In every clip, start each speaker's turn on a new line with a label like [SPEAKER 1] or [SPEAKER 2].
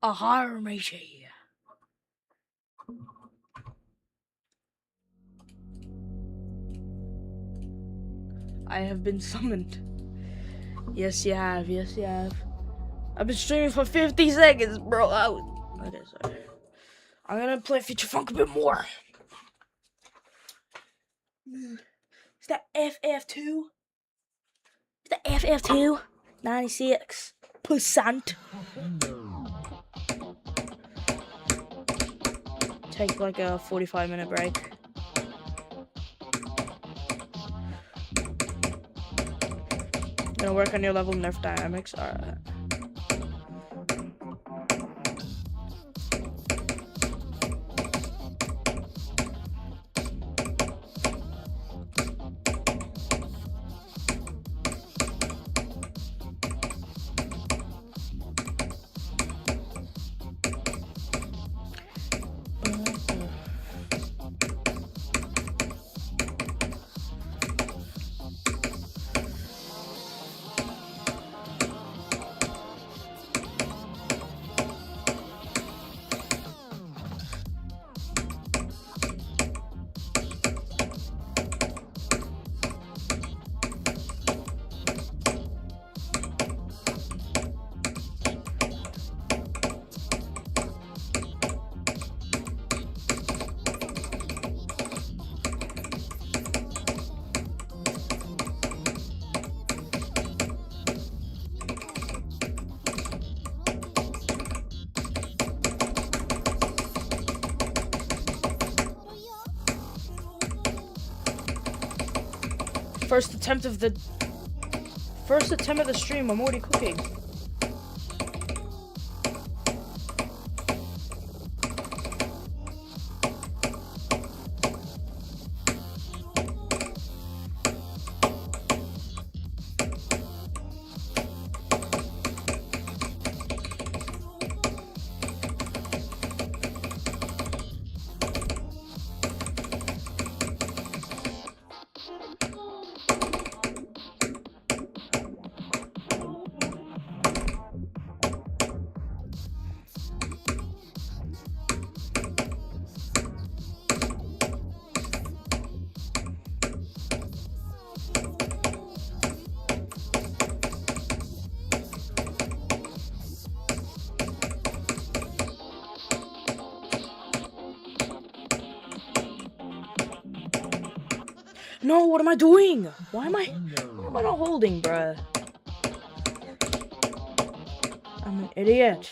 [SPEAKER 1] Aha, matey. I have been summoned. Yes, you have. Yes, you have. I've been streaming for 50 seconds, bro. Okay, sorry. I'm gonna play Future Funk a bit more. Is that FF2? Is that FF2? 96%. Take like a 45-minute break. Gonna work on your level nerf dynamics. Alright. First attempt of the stream. I'm already cooking. No, what am I doing? Why am I not holding, bruh? I'm an idiot.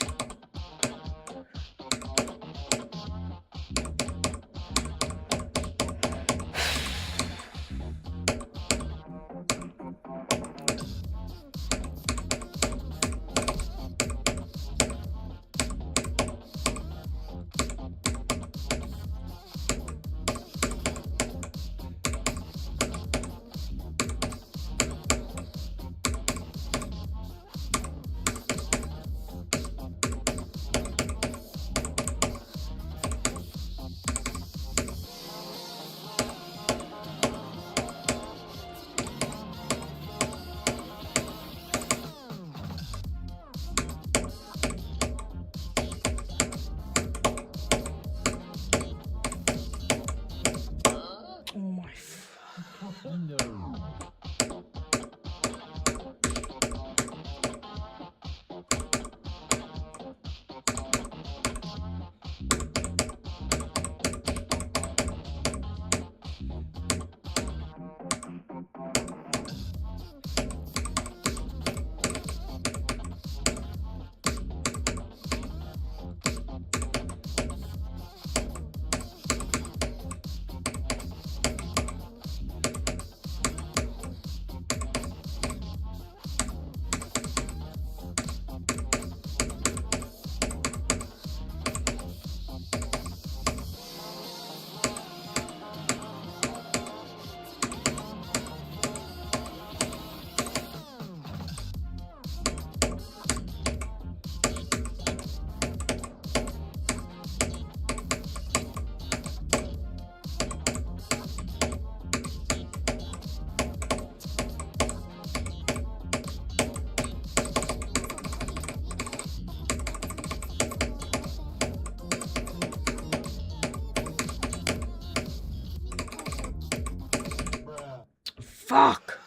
[SPEAKER 1] Fuck!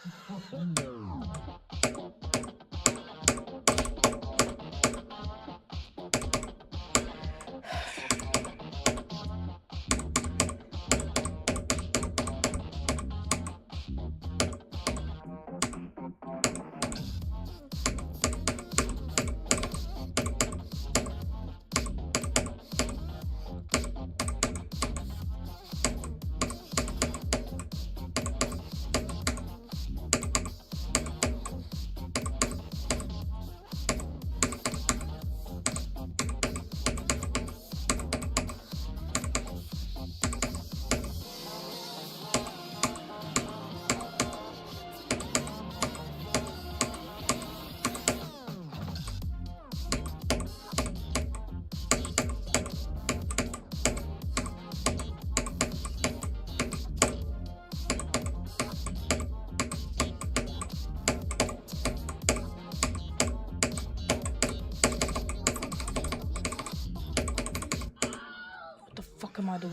[SPEAKER 1] What the fuck am I doing?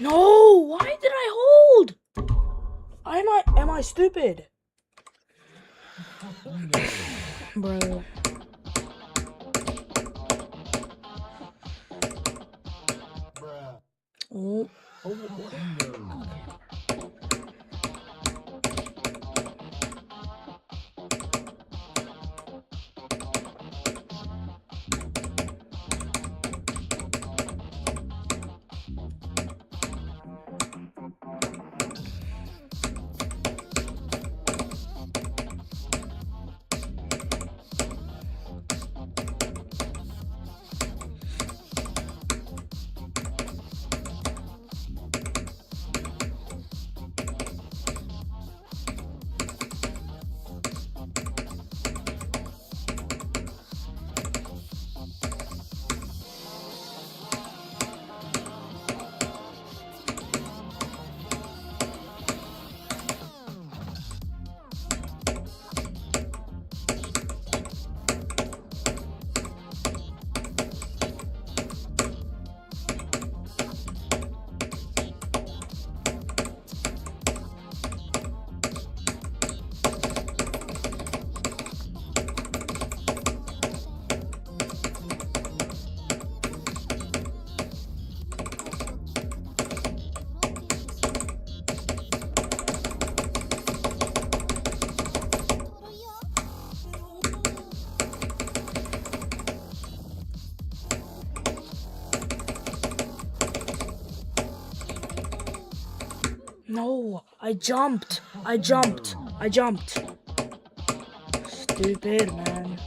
[SPEAKER 1] No! Why did I hold? Am I stupid? Bro. Oh. No, I jumped. I jumped. I jumped. Stupid, man.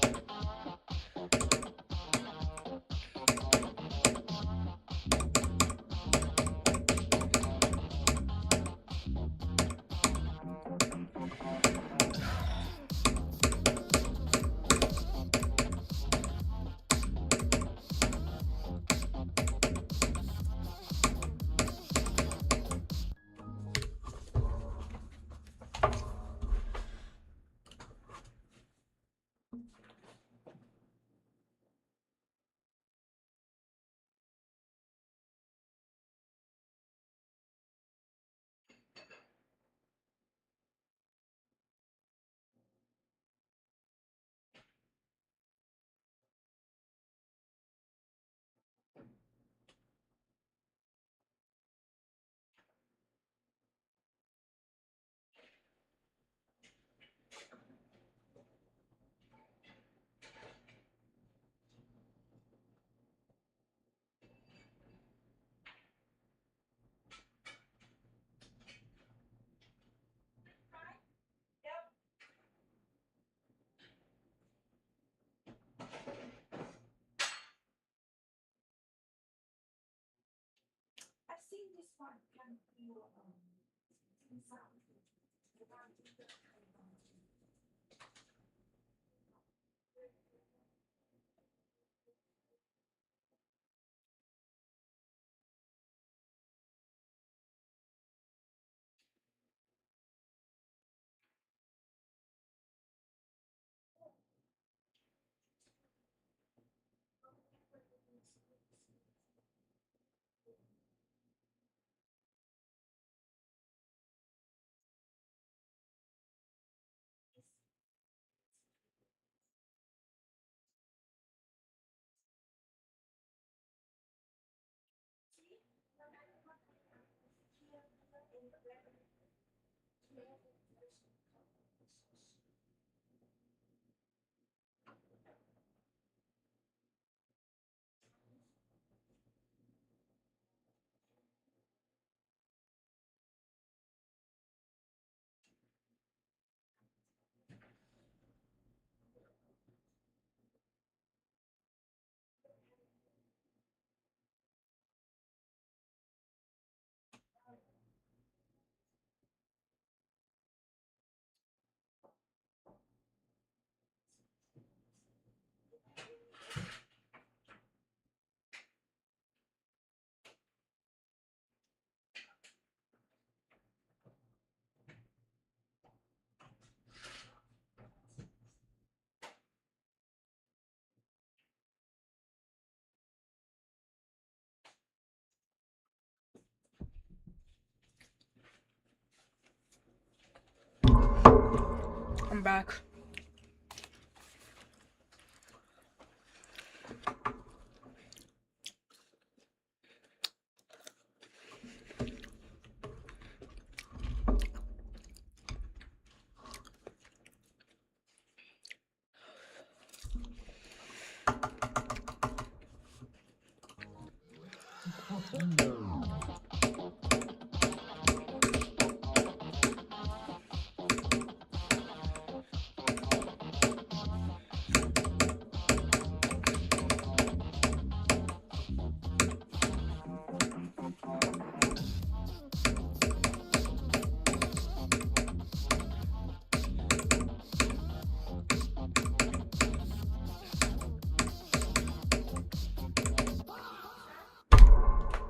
[SPEAKER 1] I'm back.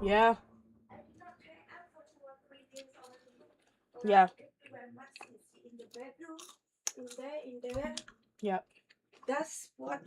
[SPEAKER 1] Yeah. Yeah.
[SPEAKER 2] In the bedroom, in there.
[SPEAKER 1] Yeah.
[SPEAKER 2] That's what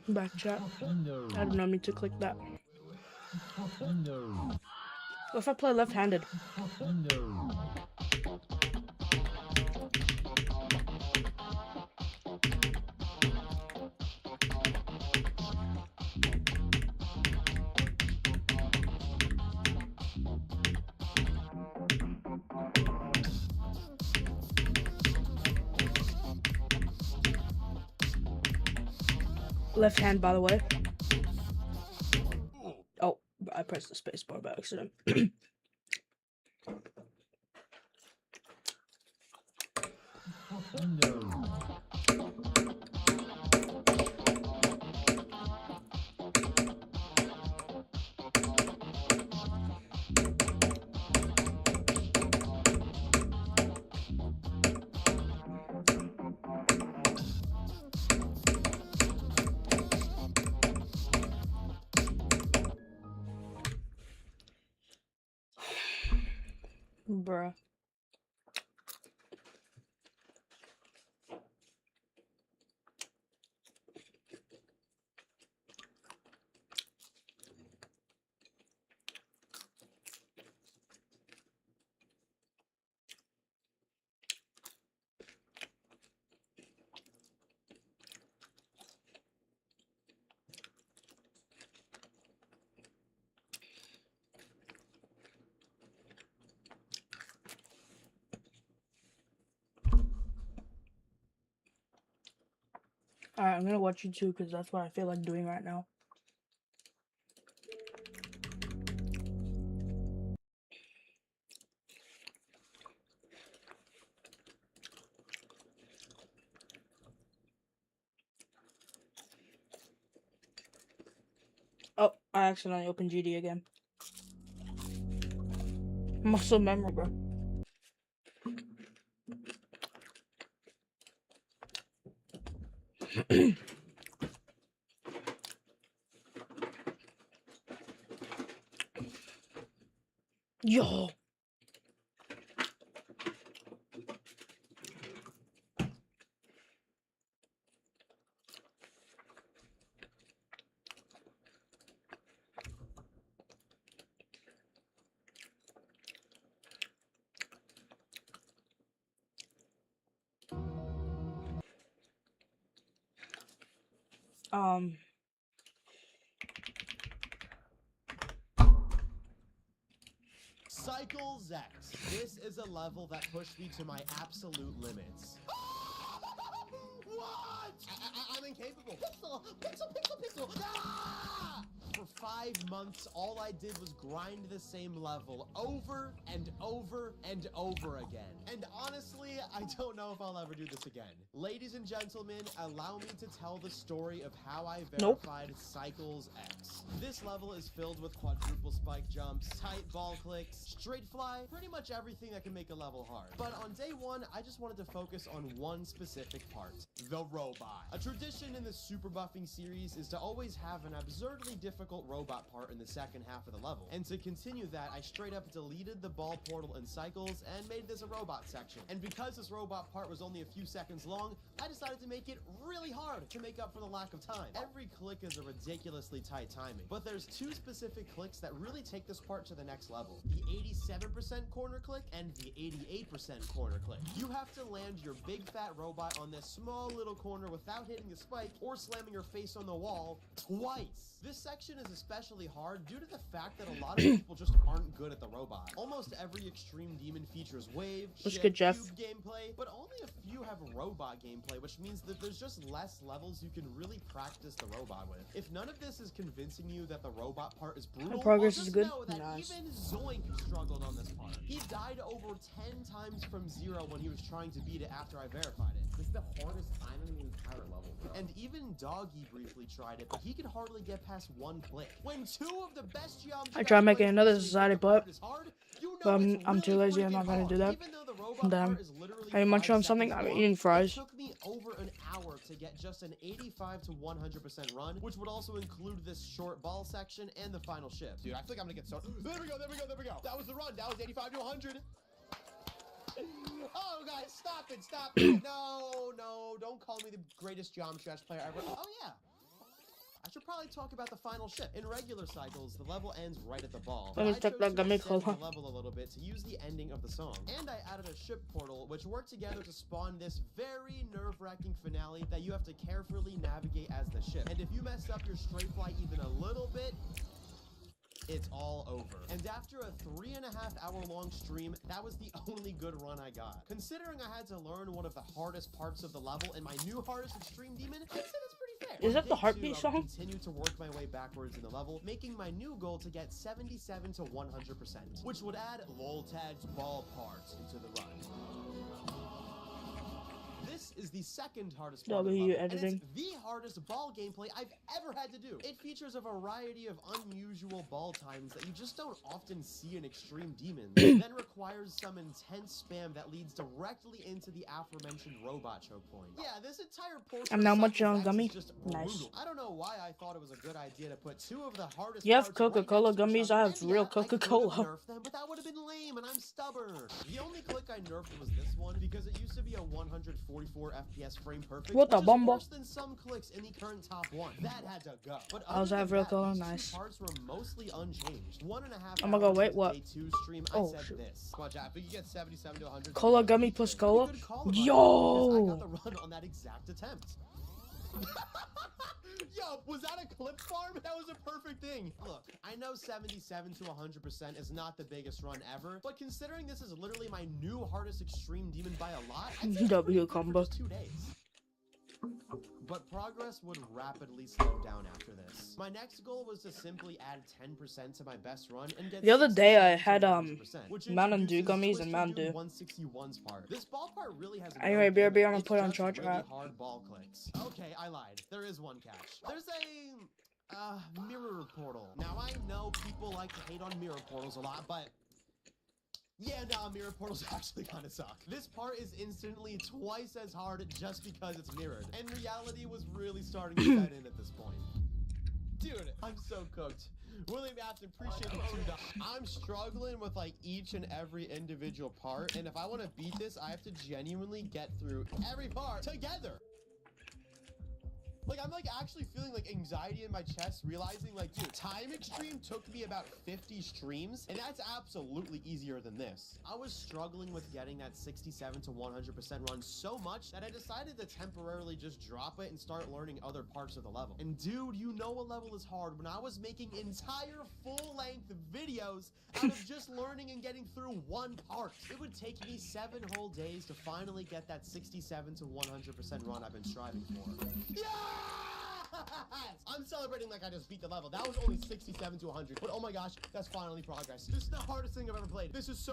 [SPEAKER 1] Back chat. I did not mean to click that. What if I play left-handed? Left hand, by the way. Oh, I pressed the space bar by accident. Bruh. Alright, I'm gonna watch you too, because that's what I feel like doing right now. Oh, I accidentally opened GD again. Muscle memory, bro. Yo.
[SPEAKER 3] Cycles X. This is a level that pushed me to my absolute limits. What? I'm incapable. Pixel. Ah! For 5 months, all I did was grind the same level over and over and over again. And honestly, I don't know if I'll ever do this again. Ladies and gentlemen, allow me to tell the story of how I verified Cycles X. This level is filled with quadruple spike jumps, tight ball clicks, straight fly, pretty much everything that can make a level hard. But on day one, I just wanted to focus on one specific part, the robot. A tradition in the super buffing series is to always have an absurdly difficult robot part in the second half of the level. And to continue that, I straight up deleted the ball portal and cycles and made this a robot section. And because this robot part was only a few seconds long, I decided to make it really hard to make up for the lack of time. Every click is a ridiculously tight timing, but there's two specific clicks that really take this part to the next level. The 87% corner click and the 88% corner click. You have to land your big fat robot on this small little corner without hitting the spike or slamming your face on the wall twice. This section is especially hard due to the fact that a lot of people just aren't good at the robot. Almost every extreme demon features wave, shift, cube gameplay, but only a few have robot gameplay, which means that there's just less levels you can really practice the robot with. If none of this is convincing you that the robot part is brutal,
[SPEAKER 1] my progress
[SPEAKER 3] just
[SPEAKER 1] is good.
[SPEAKER 3] know that
[SPEAKER 1] Nice.
[SPEAKER 3] even Zoink struggled on this part. He died over 10 times from 0 when he was trying to beat it after I verified it.
[SPEAKER 4] This is the hardest time in the entire level, bro.
[SPEAKER 3] And even Doggy briefly tried it, but he could hardly get past one click. When two of the best geometry
[SPEAKER 1] I tried making
[SPEAKER 3] players
[SPEAKER 1] another
[SPEAKER 3] actually
[SPEAKER 1] society
[SPEAKER 3] think the part
[SPEAKER 1] butt,
[SPEAKER 3] is hard, you know
[SPEAKER 1] but
[SPEAKER 3] it's
[SPEAKER 1] I'm too
[SPEAKER 3] really
[SPEAKER 1] lazy. I'm not
[SPEAKER 3] freaking
[SPEAKER 1] gonna
[SPEAKER 3] hard.
[SPEAKER 1] do that.
[SPEAKER 3] Even though the robot
[SPEAKER 1] Damn.
[SPEAKER 3] part is literally
[SPEAKER 1] Are you munching
[SPEAKER 3] 5
[SPEAKER 1] on something?
[SPEAKER 3] seconds
[SPEAKER 1] I'm
[SPEAKER 3] long,
[SPEAKER 1] eating fries.
[SPEAKER 3] It took me over an hour to get just an 85 to 100% run, which would also include this short ball section and the final shift.
[SPEAKER 4] Dude, I feel like I'm gonna get so. There we go. That was the run. That was 85 to 100.
[SPEAKER 3] Oh, guys, stop it. No, don't call me the greatest geometry chess player ever. Oh, yeah. I should probably talk about the final ship. In regular cycles, the level ends right at the ball.
[SPEAKER 1] Let me
[SPEAKER 3] I
[SPEAKER 1] check
[SPEAKER 3] chose
[SPEAKER 1] that
[SPEAKER 3] to
[SPEAKER 1] gummy
[SPEAKER 3] extend
[SPEAKER 1] cola.
[SPEAKER 3] the level a little bit to use the ending of the song. And I added a ship portal, which worked together to spawn this very nerve-wracking finale that you have to carefully navigate as the ship. And if you mess up your straight flight even a little bit, it's all over. And after a 3.5-hour long stream, that was the only good run I got. Considering I had to learn one of the hardest parts of the level in my new hardest extreme demon, I'd say that's pretty fair.
[SPEAKER 1] Is that the
[SPEAKER 3] On day
[SPEAKER 1] heartbeat
[SPEAKER 3] 2, I
[SPEAKER 1] song?
[SPEAKER 3] would continue to work my way backwards in the level, making my new goal to get 77 to 100%, which would add Loltad's ball parts into the run. This is the second hardest part of the level, and
[SPEAKER 1] editing.
[SPEAKER 3] it's the hardest ball gameplay I've ever had to do. It features a variety of unusual ball times that you just don't often see in extreme demons, then requires some intense spam that leads directly into the aforementioned robot choke point. Yeah, this entire portion
[SPEAKER 1] I'm now
[SPEAKER 3] of
[SPEAKER 1] munching on
[SPEAKER 3] Cycles X
[SPEAKER 1] gummy.
[SPEAKER 3] is just brutal.
[SPEAKER 1] Nice.
[SPEAKER 3] I don't know why I thought it was a good idea to put two of the hardest
[SPEAKER 1] You have
[SPEAKER 3] parts right
[SPEAKER 1] Coca-Cola
[SPEAKER 3] next to each
[SPEAKER 1] gummies,
[SPEAKER 3] other.
[SPEAKER 1] I have
[SPEAKER 3] And
[SPEAKER 1] real
[SPEAKER 3] yeah, I could've
[SPEAKER 1] Coca-Cola.
[SPEAKER 3] nerfed them, but that would have been lame, and I'm stubborn. The only click I nerfed was this one, because it used to be a 144 FPS frame perfect,
[SPEAKER 1] What the
[SPEAKER 3] which is
[SPEAKER 1] bumble?
[SPEAKER 3] worse than some clicks in the current top 1. That had to go. But
[SPEAKER 1] I was
[SPEAKER 3] other
[SPEAKER 1] have
[SPEAKER 3] than
[SPEAKER 1] real
[SPEAKER 3] that,
[SPEAKER 1] cola,
[SPEAKER 3] these
[SPEAKER 1] nice.
[SPEAKER 3] two parts were mostly unchanged. 1.5
[SPEAKER 1] I'm gonna go,
[SPEAKER 3] hours
[SPEAKER 1] wait,
[SPEAKER 3] into
[SPEAKER 1] what?
[SPEAKER 3] Day 2 stream,
[SPEAKER 1] Oh,
[SPEAKER 3] I said
[SPEAKER 1] shoot.
[SPEAKER 3] this.
[SPEAKER 4] Come on, Jack. If you get 77 to 100.
[SPEAKER 1] Cola gummy plus cola?
[SPEAKER 3] Pretty good call about it, because I
[SPEAKER 1] Yo!
[SPEAKER 3] got the run on that exact attempt.
[SPEAKER 4] Yo, was that a clip farm? That was a perfect thing.
[SPEAKER 3] Look, I know 77 to 100% is not the biggest run ever, but considering this is literally my new hardest extreme demon by a lot, I'd say it's
[SPEAKER 1] W
[SPEAKER 3] pretty good for
[SPEAKER 1] combo.
[SPEAKER 3] just 2 days. But progress would rapidly slow down after this. My next goal was to simply add 10% to my best run and get
[SPEAKER 1] The other day I
[SPEAKER 3] 67 to
[SPEAKER 1] had
[SPEAKER 3] 100%, which
[SPEAKER 1] Mountain Dew
[SPEAKER 3] introduces
[SPEAKER 1] gummies and
[SPEAKER 3] Twister
[SPEAKER 1] Mountain
[SPEAKER 3] Dude
[SPEAKER 1] Dew.
[SPEAKER 3] 161's part. This ball part really has
[SPEAKER 1] Anyway,
[SPEAKER 3] no
[SPEAKER 1] BRB,
[SPEAKER 3] gimmick.
[SPEAKER 1] I'm gonna
[SPEAKER 3] It's
[SPEAKER 1] put it on
[SPEAKER 3] just
[SPEAKER 1] charge.
[SPEAKER 3] really
[SPEAKER 1] Alright.
[SPEAKER 3] hard ball clicks. Okay, I lied. There is one catch. There's a mirror portal. Now I know people like to hate on mirror portals a lot, but yeah, nah, mirror portals actually kind of suck. This part is instantly twice as hard just because it's mirrored, and reality was really starting to set in at this point.
[SPEAKER 4] Dude, I'm so cooked. William Afton, appreciate the $2. I'm struggling with like each and every individual part, and if I want to beat this, I have to genuinely get through every part together. Like, I'm like actually feeling like anxiety in my chest, realizing like, dude, Time Extreme took me about 50 streams, and that's absolutely easier than this.
[SPEAKER 3] I was struggling with getting that 67 to 100% run so much that I decided to temporarily just drop it and start learning other parts of the level. And dude, you know a level is hard when I was making entire full-length videos out of just learning and getting through one part. It would take me 7 whole days to finally get that 67 to 100% run I've been striving for.
[SPEAKER 4] Yeah! I'm celebrating like I just beat the level. That was only 67 to 100. But oh my gosh, that's finally progress. This is the hardest thing I've ever played. This is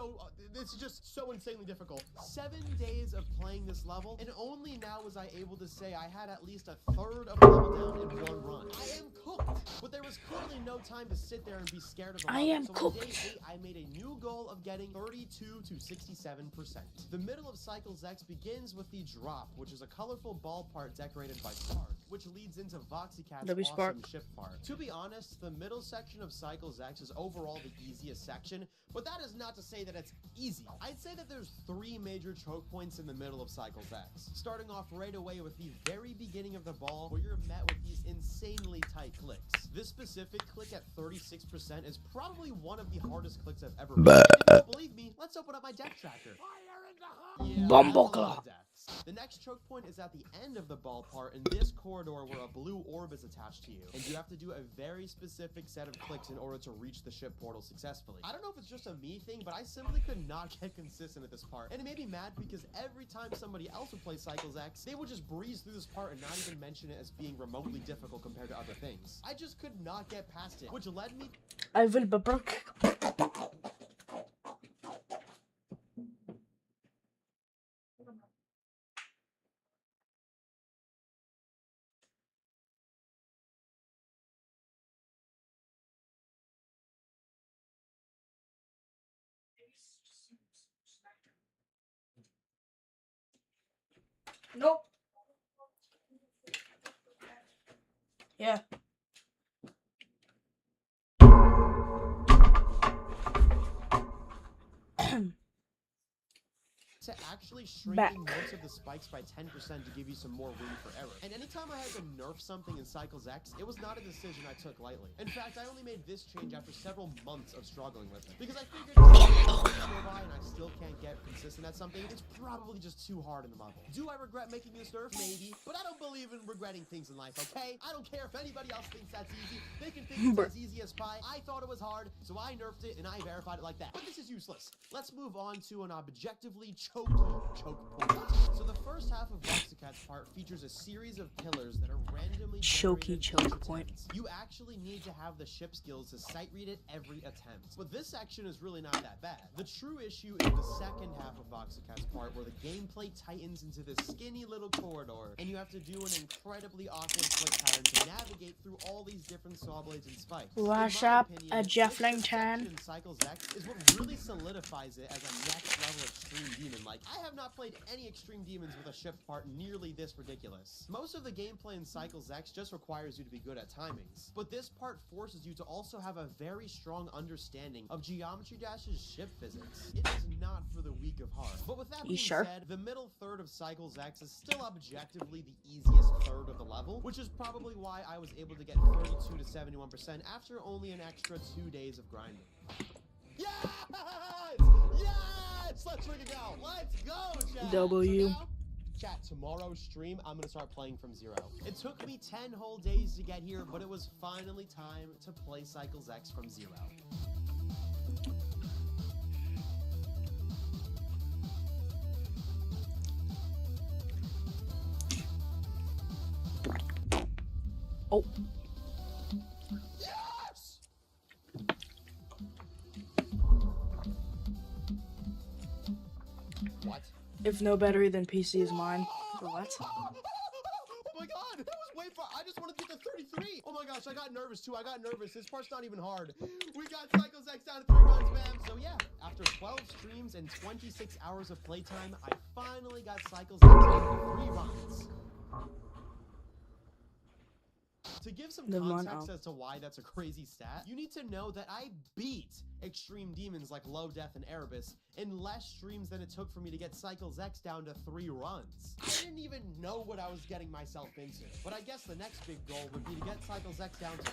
[SPEAKER 4] just so insanely difficult.
[SPEAKER 3] 7 days of playing this level, and only now was I able to say I had at least a third of the level down in one run. I am cooked. But there was clearly no time to sit there and be scared of the level.
[SPEAKER 1] I am
[SPEAKER 3] so
[SPEAKER 1] cooked.
[SPEAKER 3] on day 8, I made a new goal of getting 32 to 67%. The middle of Cycles X begins with the drop, which is a colorful ball part decorated by Spark, which leads into VoxyCat's
[SPEAKER 1] W
[SPEAKER 3] awesome
[SPEAKER 1] Spark.
[SPEAKER 3] ship part. To be honest, the middle section of Cycles X is overall the easiest section, but that is not to say that it's easy. I'd say that there's 3 major choke points in the middle of Cycles X, starting off right away with the very beginning of the ball, where you're met with these insanely tight clicks. This specific click at 36% is probably one of the hardest clicks I've ever made. If you don't believe me, let's open up my death tracker. Yeah,
[SPEAKER 1] Bumble
[SPEAKER 3] that's a lot
[SPEAKER 1] claw.
[SPEAKER 3] of deaths. The next choke point is at the end of the ball part in this corridor where a blue orb is attached to you, and you have to do a very specific set of clicks in order to reach the ship portal successfully. I don't know if it's just a me thing, but I simply could not get consistent at this part, and it made me mad because every time somebody else would play Cycles X, they would just breeze through this part and not even mention it as being remotely difficult compared to other things. I just could not get past it, which led me
[SPEAKER 1] I will be broke. Nope. Yeah.
[SPEAKER 4] to actually shrinking
[SPEAKER 1] Back.
[SPEAKER 4] most of the spikes by 10% to give you some more room for error. And anytime I had to nerf something in Cycles X, it was not a decision I took lightly. In fact, I only made this change after several months of struggling with it. Because I figured if go by and I still can't get consistent at something, it's probably just too hard in the level. Do I regret making this nerf? Maybe. But I don't believe in regretting things in life, okay? I don't care if anybody else thinks that's easy. They can think it's as easy as pie. I thought it was hard, so I nerfed it and I verified it like that. But this is useless. Let's move on to an objectively choke point. So the first half of Voxicat's part features a series of pillars that are randomly
[SPEAKER 1] Choky
[SPEAKER 4] generated
[SPEAKER 1] choke
[SPEAKER 4] each
[SPEAKER 1] point.
[SPEAKER 4] attempt. You actually need to have the ship skills to sight read it every attempt. But this section is really not that bad. The true issue is the second half of Voxicat's part, where the gameplay tightens into this skinny little corridor, and you have to do an incredibly awkward click pattern to navigate through all these different saw blades and spikes.
[SPEAKER 1] What's
[SPEAKER 4] In my
[SPEAKER 1] up,
[SPEAKER 4] opinion,
[SPEAKER 1] a
[SPEAKER 4] this
[SPEAKER 1] Jeffling
[SPEAKER 4] section
[SPEAKER 1] 10?
[SPEAKER 4] in Cycles X is what really solidifies it as a next level extreme demon. Like, I have not played any extreme demons with a ship part nearly this ridiculous. Most of the gameplay in Cycles X just requires you to be good at timings, but this part forces you to also have a very strong understanding of Geometry Dash's ship physics. It is not for the weak of heart. But with that being said, the middle third of Cycles X is still objectively the easiest third of the level, which is probably why I was able to get 32 to 71% after only an extra 2 days of grinding. Yes! Yes! Let's ring it go! Let's go, chat!
[SPEAKER 1] W.
[SPEAKER 4] So now, chat, tomorrow's stream, I'm gonna start playing from zero. It took me 10 whole days to get here, but it was finally time to play Cycles X from zero.
[SPEAKER 1] Oh.
[SPEAKER 4] Yes! What?
[SPEAKER 1] If no battery, then PC is mine. What?
[SPEAKER 4] Oh my god, that was way far. I just wanted to get to 33. Oh my gosh, I got nervous too. I got nervous. This part's not even hard. We got Cycles X down to 3 runs, man. So yeah, after 12 streams and 26 hours of playtime, I finally got Cycles X down to 3 runs. To give some context as to why that's a crazy stat, you need to know that I beat extreme demons like Low Death and Erebus in less streams than it took for me to get Cycles X down to 3 runs. I didn't even know what I was getting myself into. But I guess the next big goal would be to get Cycles X down to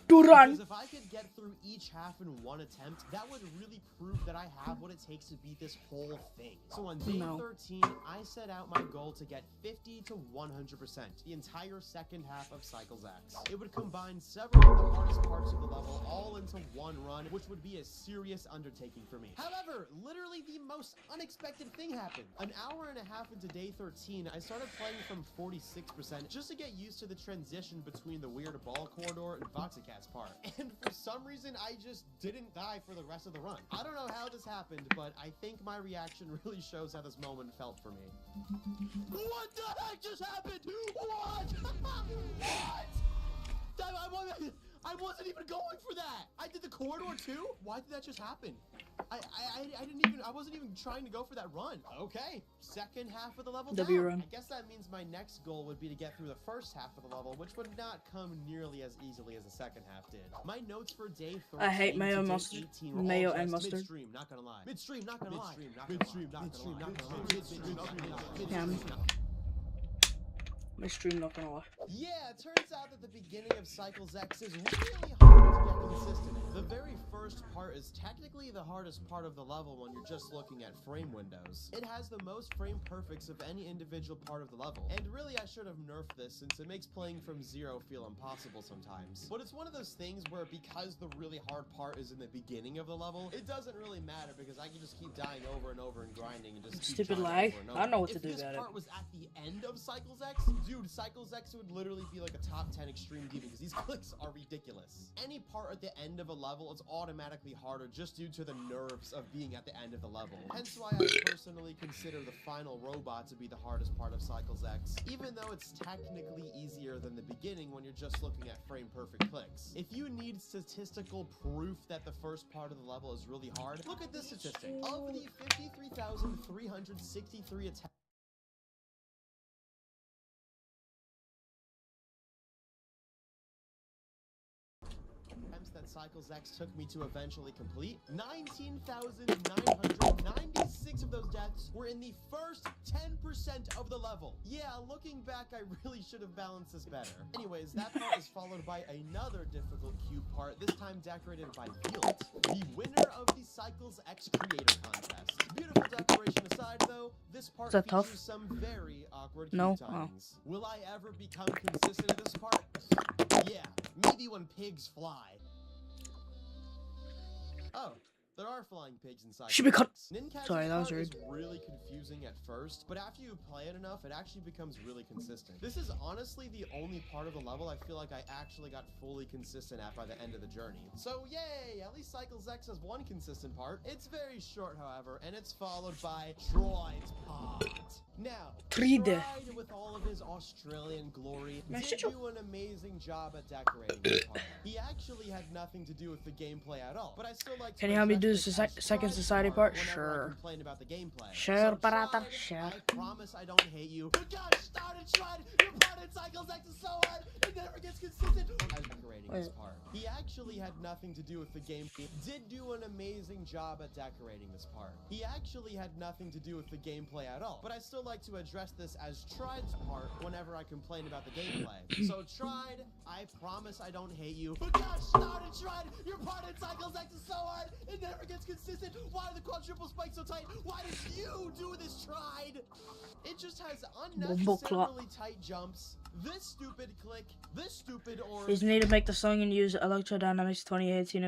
[SPEAKER 4] 2 runs. Because if I could get through each half in 1 attempt, that would really prove that I have what it takes to beat this whole thing. So on day 13, I set out my goal to get 50 to 100%, the entire second half of Cycles X. It would combine several of the hardest parts of the level all into 1 run, which would be a serious undertaking for me. However, literally the most unexpected thing happened. An hour and a half into day 13, I started playing from 46% just to get used to the transition between the weird ball corridor and Voxicat's part. And for some reason, I just didn't die for the rest of the run. I don't know how this happened, but I think my reaction really shows how this moment felt for me. What the heck just happened? What? What? I wasn't even going for that. I did the corridor too. Why did that just happen? I wasn't even trying to go for that run. Okay, second half of the level down.
[SPEAKER 1] Run.
[SPEAKER 4] I guess that means my next goal would be to get through the first half of the level, which would not come nearly as easily as the second half did. My notes for day 13
[SPEAKER 1] I hate mayo
[SPEAKER 4] to day
[SPEAKER 1] mustard.
[SPEAKER 4] 18 were
[SPEAKER 1] Mayo
[SPEAKER 4] all
[SPEAKER 1] and
[SPEAKER 4] just
[SPEAKER 1] mustard.
[SPEAKER 4] Midstream, not gonna lie. Midstream, not gonna lie. Midstream, not gonna lie.
[SPEAKER 1] My stream, not gonna lie.
[SPEAKER 4] Yeah, it turns out that the beginning of Cycles X is really hard to get consistent in. The very first part is technically the hardest part of the level when you're just looking at frame windows. It has the most frame perfects of any individual part of the level. And really, I should have nerfed this since it makes playing from zero feel impossible sometimes. But it's one of those things where because the really hard part is in the beginning of the level, it doesn't really matter because I can just keep dying over and over and grinding and just keep
[SPEAKER 1] Stupid
[SPEAKER 4] trying
[SPEAKER 1] lag.
[SPEAKER 4] over and over.
[SPEAKER 1] I don't know what to do
[SPEAKER 4] If this
[SPEAKER 1] about
[SPEAKER 4] part
[SPEAKER 1] it.
[SPEAKER 4] was at the end of Cycles X, dude, Cycles X would literally be like a top 10 extreme demon because these clicks are ridiculous. Any part at the end of a level is automatically harder just due to the nerves of being at the end of the level. Hence why I personally consider the final robot to be the hardest part of Cycles X, even though it's technically easier than the beginning when you're just looking at frame perfect clicks. If you need statistical proof that the first part of the level is really hard, look at this statistic. Of the 53,363 attempts that
[SPEAKER 3] Cycles X took me to eventually complete, 19,996 of those deaths were in the first 10% of the level. Yeah, looking back, I really should have balanced this better. Anyways, that part is followed by another difficult cube part, this time decorated by Field, the winner of the Cycles X Creator Contest. Beautiful decoration aside, though, this part
[SPEAKER 1] Is that
[SPEAKER 3] features
[SPEAKER 1] tough?
[SPEAKER 3] some very awkward
[SPEAKER 1] No?
[SPEAKER 3] cube timings. Will I ever become consistent at this part? Yeah, maybe when pigs fly. Oh, there are flying pigs inside.
[SPEAKER 1] Should be cut.
[SPEAKER 3] Ninkaz's
[SPEAKER 1] Sorry, that was
[SPEAKER 3] part is
[SPEAKER 1] rude.
[SPEAKER 3] really confusing at first, but after you play it enough, it actually becomes really consistent. This is honestly the only part of the level I feel like I actually got fully consistent at by the end of the journey. So yay, at least Cycles X has one consistent part. It's very short, however, and it's followed by Troy's Pot. Now,
[SPEAKER 1] Tride.
[SPEAKER 3] Stride, with all of his Australian glory, did do an amazing job at decorating this part. He actually had nothing to do with the gameplay at all, but I still like to
[SPEAKER 1] Can you help me do
[SPEAKER 3] address
[SPEAKER 1] the
[SPEAKER 3] this as
[SPEAKER 1] second
[SPEAKER 3] Stride's
[SPEAKER 1] society part?
[SPEAKER 3] whenever I
[SPEAKER 1] Sure.
[SPEAKER 3] complain about the gameplay.
[SPEAKER 1] Sure,
[SPEAKER 3] So,
[SPEAKER 1] Barata,
[SPEAKER 3] Stride,
[SPEAKER 1] sure.
[SPEAKER 3] I promise I don't hate you. But gosh darn it, Stride, your part in Cycles X is so hard, it never gets consistent. I was decorating this part. He actually had nothing to do with the gameplay. Did do an amazing job at decorating this part. He actually had nothing to do with the gameplay at all, but I still like to address this as Tride's part whenever I complain about the gameplay. So Tride, I promise I don't hate you. But gosh darn it, Tride, your part in Cycles X is so hard, it never gets consistent. Why are the quadruple spikes so tight? Why did you do this, Tride? It just has unnecessarily tight jumps. This stupid click, this stupid orb.
[SPEAKER 1] You need to make the song and use Electrodynamics 2018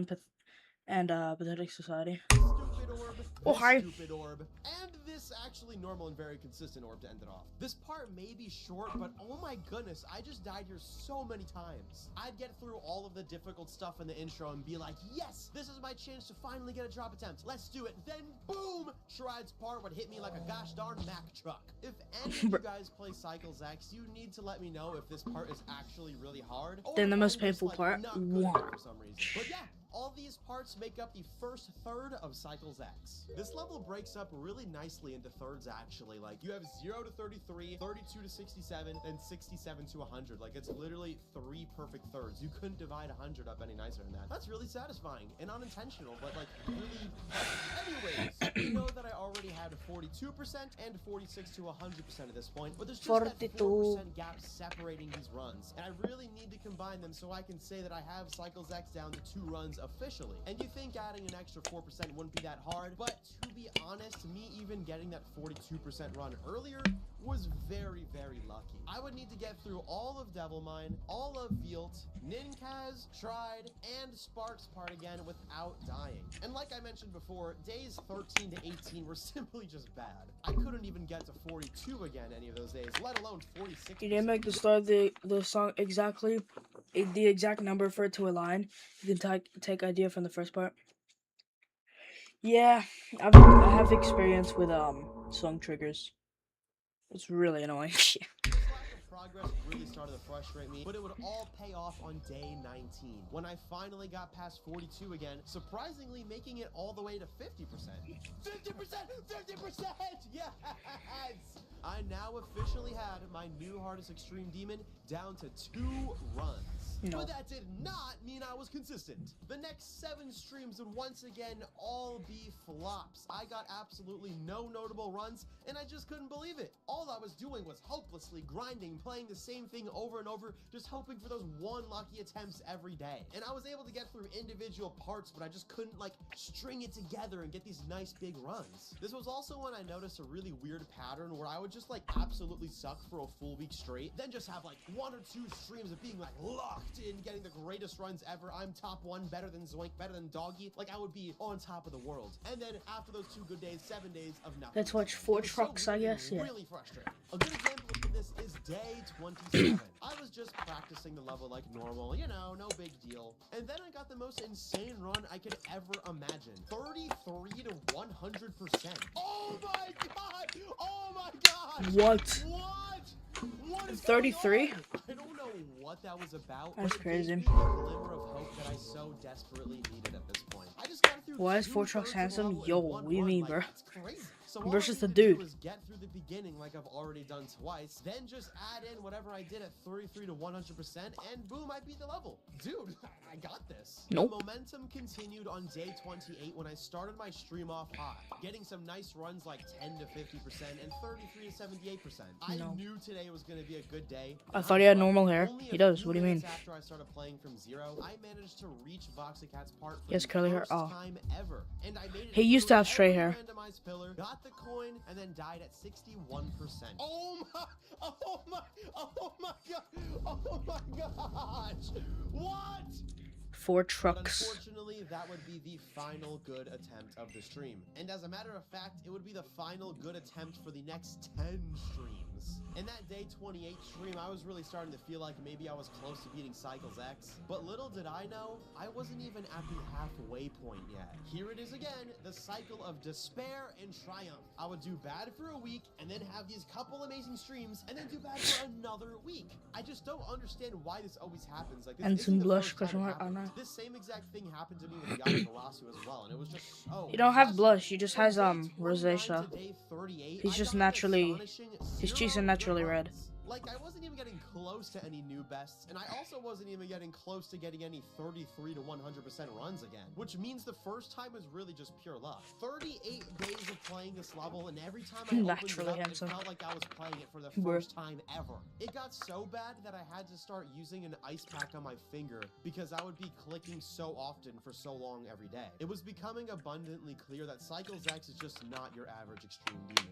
[SPEAKER 1] and Pathetic Society.
[SPEAKER 3] Stupid orb,
[SPEAKER 1] Oh,
[SPEAKER 3] this
[SPEAKER 1] hi.
[SPEAKER 3] stupid orb, and this actually normal and very consistent orb to end it off. This part may be short, but oh my goodness, I just died here so many times. I'd get through all of the difficult stuff in the intro and be like, yes, this is my chance to finally get a drop attempt. Let's do it. Then boom, Shride's part would hit me like a gosh darn Mack truck. If any of you guys play Cycles X, you need to let me know if this part is actually really hard. Or
[SPEAKER 1] Then the
[SPEAKER 3] if
[SPEAKER 1] most
[SPEAKER 3] I'm just,
[SPEAKER 1] painful
[SPEAKER 3] like,
[SPEAKER 1] part,
[SPEAKER 3] not good at it
[SPEAKER 1] one.
[SPEAKER 3] for some reason. But yeah, all these parts make up the first third of Cycles X. This level breaks up really nicely into thirds actually. Like you have 0 to 33, 32 to 67, and 67 to 100. Like it's literally 3 perfect thirds. You couldn't divide 100 up any nicer than that. That's really satisfying and unintentional, but like really. Anyways, we know that I already had 42% and 46 to 100% at this point, but there's just that 4% gap separating these runs, and I really need to combine them so I can say that I have Cycles X down to 2 runs officially. And you think adding an extra 4% wouldn't be that hard, but to be honest, me even getting that 42% run earlier was very, very lucky. I would need to get through all of Devilmine, all of Vielt, Ninkaz, Tride, and Sparks part again without dying. And like I mentioned before, days 13 to 18 were simply just bad. I couldn't even get to 42 again any of those days, let alone 46.
[SPEAKER 1] You didn't make the start of the song exactly the exact number for it to align. You can take idea from the first part. Yeah, I have experience with song triggers. It's really annoying.
[SPEAKER 3] This lack of progress really started to frustrate me, but it would all pay off on day 19, when I finally got past 42 again, surprisingly making it all the way to 50%. 50%! Yes! I now officially had my new hardest extreme demon down to 2 runs.
[SPEAKER 1] No.
[SPEAKER 3] But that did not mean I was consistent. The next 7 streams would once again all be flops. I got absolutely no notable runs, and I just couldn't believe it. All I was doing was hopelessly grinding, playing the same thing over and over, just hoping for those 1 lucky attempts every day. And I was able to get through individual parts, but I just couldn't like string it together and get these nice big runs. This was also when I noticed a really weird pattern where I would just like absolutely suck for a full week straight, then just have like 1 or 2 streams of being like locked in getting the greatest runs ever. I'm top 1, better than Zoink, better than Doggy. Like I would be on top of the world. And then after those 2 good days, 7 days of nothing.
[SPEAKER 1] Let's watch 4 trucks, I guess. Yeah.
[SPEAKER 3] Really frustrating. A good example of this is day 27. I was just practicing the level like normal, you know, no big deal. And then I got the most insane run I could ever imagine. 33 to 100%. Oh my god! Oh my god!
[SPEAKER 1] What?
[SPEAKER 3] What is
[SPEAKER 1] 33?
[SPEAKER 3] going on? I don't know what that was about.
[SPEAKER 1] That's
[SPEAKER 3] but it
[SPEAKER 1] crazy.
[SPEAKER 3] gave me the glimmer of hope that I so desperately needed at this point. I just got through
[SPEAKER 1] Why is
[SPEAKER 3] 2
[SPEAKER 1] 4 trucks
[SPEAKER 3] thirds of the
[SPEAKER 1] handsome?
[SPEAKER 3] level in
[SPEAKER 1] Yo,
[SPEAKER 3] one
[SPEAKER 1] what do you
[SPEAKER 3] run,
[SPEAKER 1] mean,
[SPEAKER 3] like,
[SPEAKER 1] bro?
[SPEAKER 3] that's crazy.
[SPEAKER 4] So all
[SPEAKER 1] Versus
[SPEAKER 4] I
[SPEAKER 1] the
[SPEAKER 4] need to
[SPEAKER 1] dude.
[SPEAKER 4] do is get through the beginning like I've already done twice, then just add in whatever I did at 33 to 100%, and boom, I beat the level. Dude, I got this.
[SPEAKER 1] Nope.
[SPEAKER 4] The momentum continued on day 28 when I started my stream off high, getting some nice runs like 10 to 50% and 33 to 78%. I
[SPEAKER 1] No.
[SPEAKER 4] knew today was going to be a good day.
[SPEAKER 1] I thought he had
[SPEAKER 4] But
[SPEAKER 1] normal hair.
[SPEAKER 4] only
[SPEAKER 1] He
[SPEAKER 4] a
[SPEAKER 1] does.
[SPEAKER 4] few
[SPEAKER 1] What do you mean?
[SPEAKER 4] minutes after I started playing from zero, I managed to reach Voxicat's part for
[SPEAKER 1] He has
[SPEAKER 4] the
[SPEAKER 1] curly hair?
[SPEAKER 4] first
[SPEAKER 1] Oh.
[SPEAKER 4] time ever. And I made it
[SPEAKER 1] He used to
[SPEAKER 4] through
[SPEAKER 1] have straight
[SPEAKER 4] every
[SPEAKER 1] hair.
[SPEAKER 4] randomized pillar, got the coin, and then died at 61%. Oh my, oh my, oh my god, oh my gosh, what?
[SPEAKER 1] 4
[SPEAKER 4] But
[SPEAKER 1] trucks.
[SPEAKER 4] unfortunately, that would be the final good attempt of the stream. And as a matter of fact, it would be the final good attempt for the next 10 streams. In that day 28 stream, I was really starting to feel like maybe I was close to beating Cycles X. But little did I know, I wasn't even at the halfway point yet. Here it is again, the cycle of despair and triumph. I would do bad for a week, and then have these couple amazing streams, and then do bad for another week. I just don't understand why this always happens. Like, this
[SPEAKER 1] And
[SPEAKER 4] isn't
[SPEAKER 1] some
[SPEAKER 4] the
[SPEAKER 1] blush,
[SPEAKER 4] first
[SPEAKER 1] question
[SPEAKER 4] time it
[SPEAKER 1] mark, on
[SPEAKER 4] happened.
[SPEAKER 1] that.
[SPEAKER 4] This same exact thing happened to me with Yamagarasu as well, and it was just so
[SPEAKER 1] He don't have
[SPEAKER 4] stressful.
[SPEAKER 1] blush. He just
[SPEAKER 4] From
[SPEAKER 1] has
[SPEAKER 4] day 29
[SPEAKER 1] rosacea.
[SPEAKER 4] to day 38,
[SPEAKER 1] He's
[SPEAKER 4] I
[SPEAKER 1] just
[SPEAKER 4] got an
[SPEAKER 1] naturally-
[SPEAKER 4] astonishing
[SPEAKER 1] his cheeks are
[SPEAKER 4] 0
[SPEAKER 1] naturally
[SPEAKER 4] good
[SPEAKER 1] red.
[SPEAKER 4] runs. Like, I wasn't even getting close to any new bests, and I also wasn't even getting close to getting any 33 to 100% runs again, which means the first time was really just pure luck. 38 days of playing this level, and every time I opened it
[SPEAKER 1] Naturally
[SPEAKER 4] up,
[SPEAKER 1] handsome.
[SPEAKER 4] it felt like I was playing it for the
[SPEAKER 1] Bruh.
[SPEAKER 4] first time ever. It got so bad that I had to start using an ice pack on my finger because I would be clicking so often for so long every day. It was becoming abundantly clear that Cycles X is just not your average extreme demon.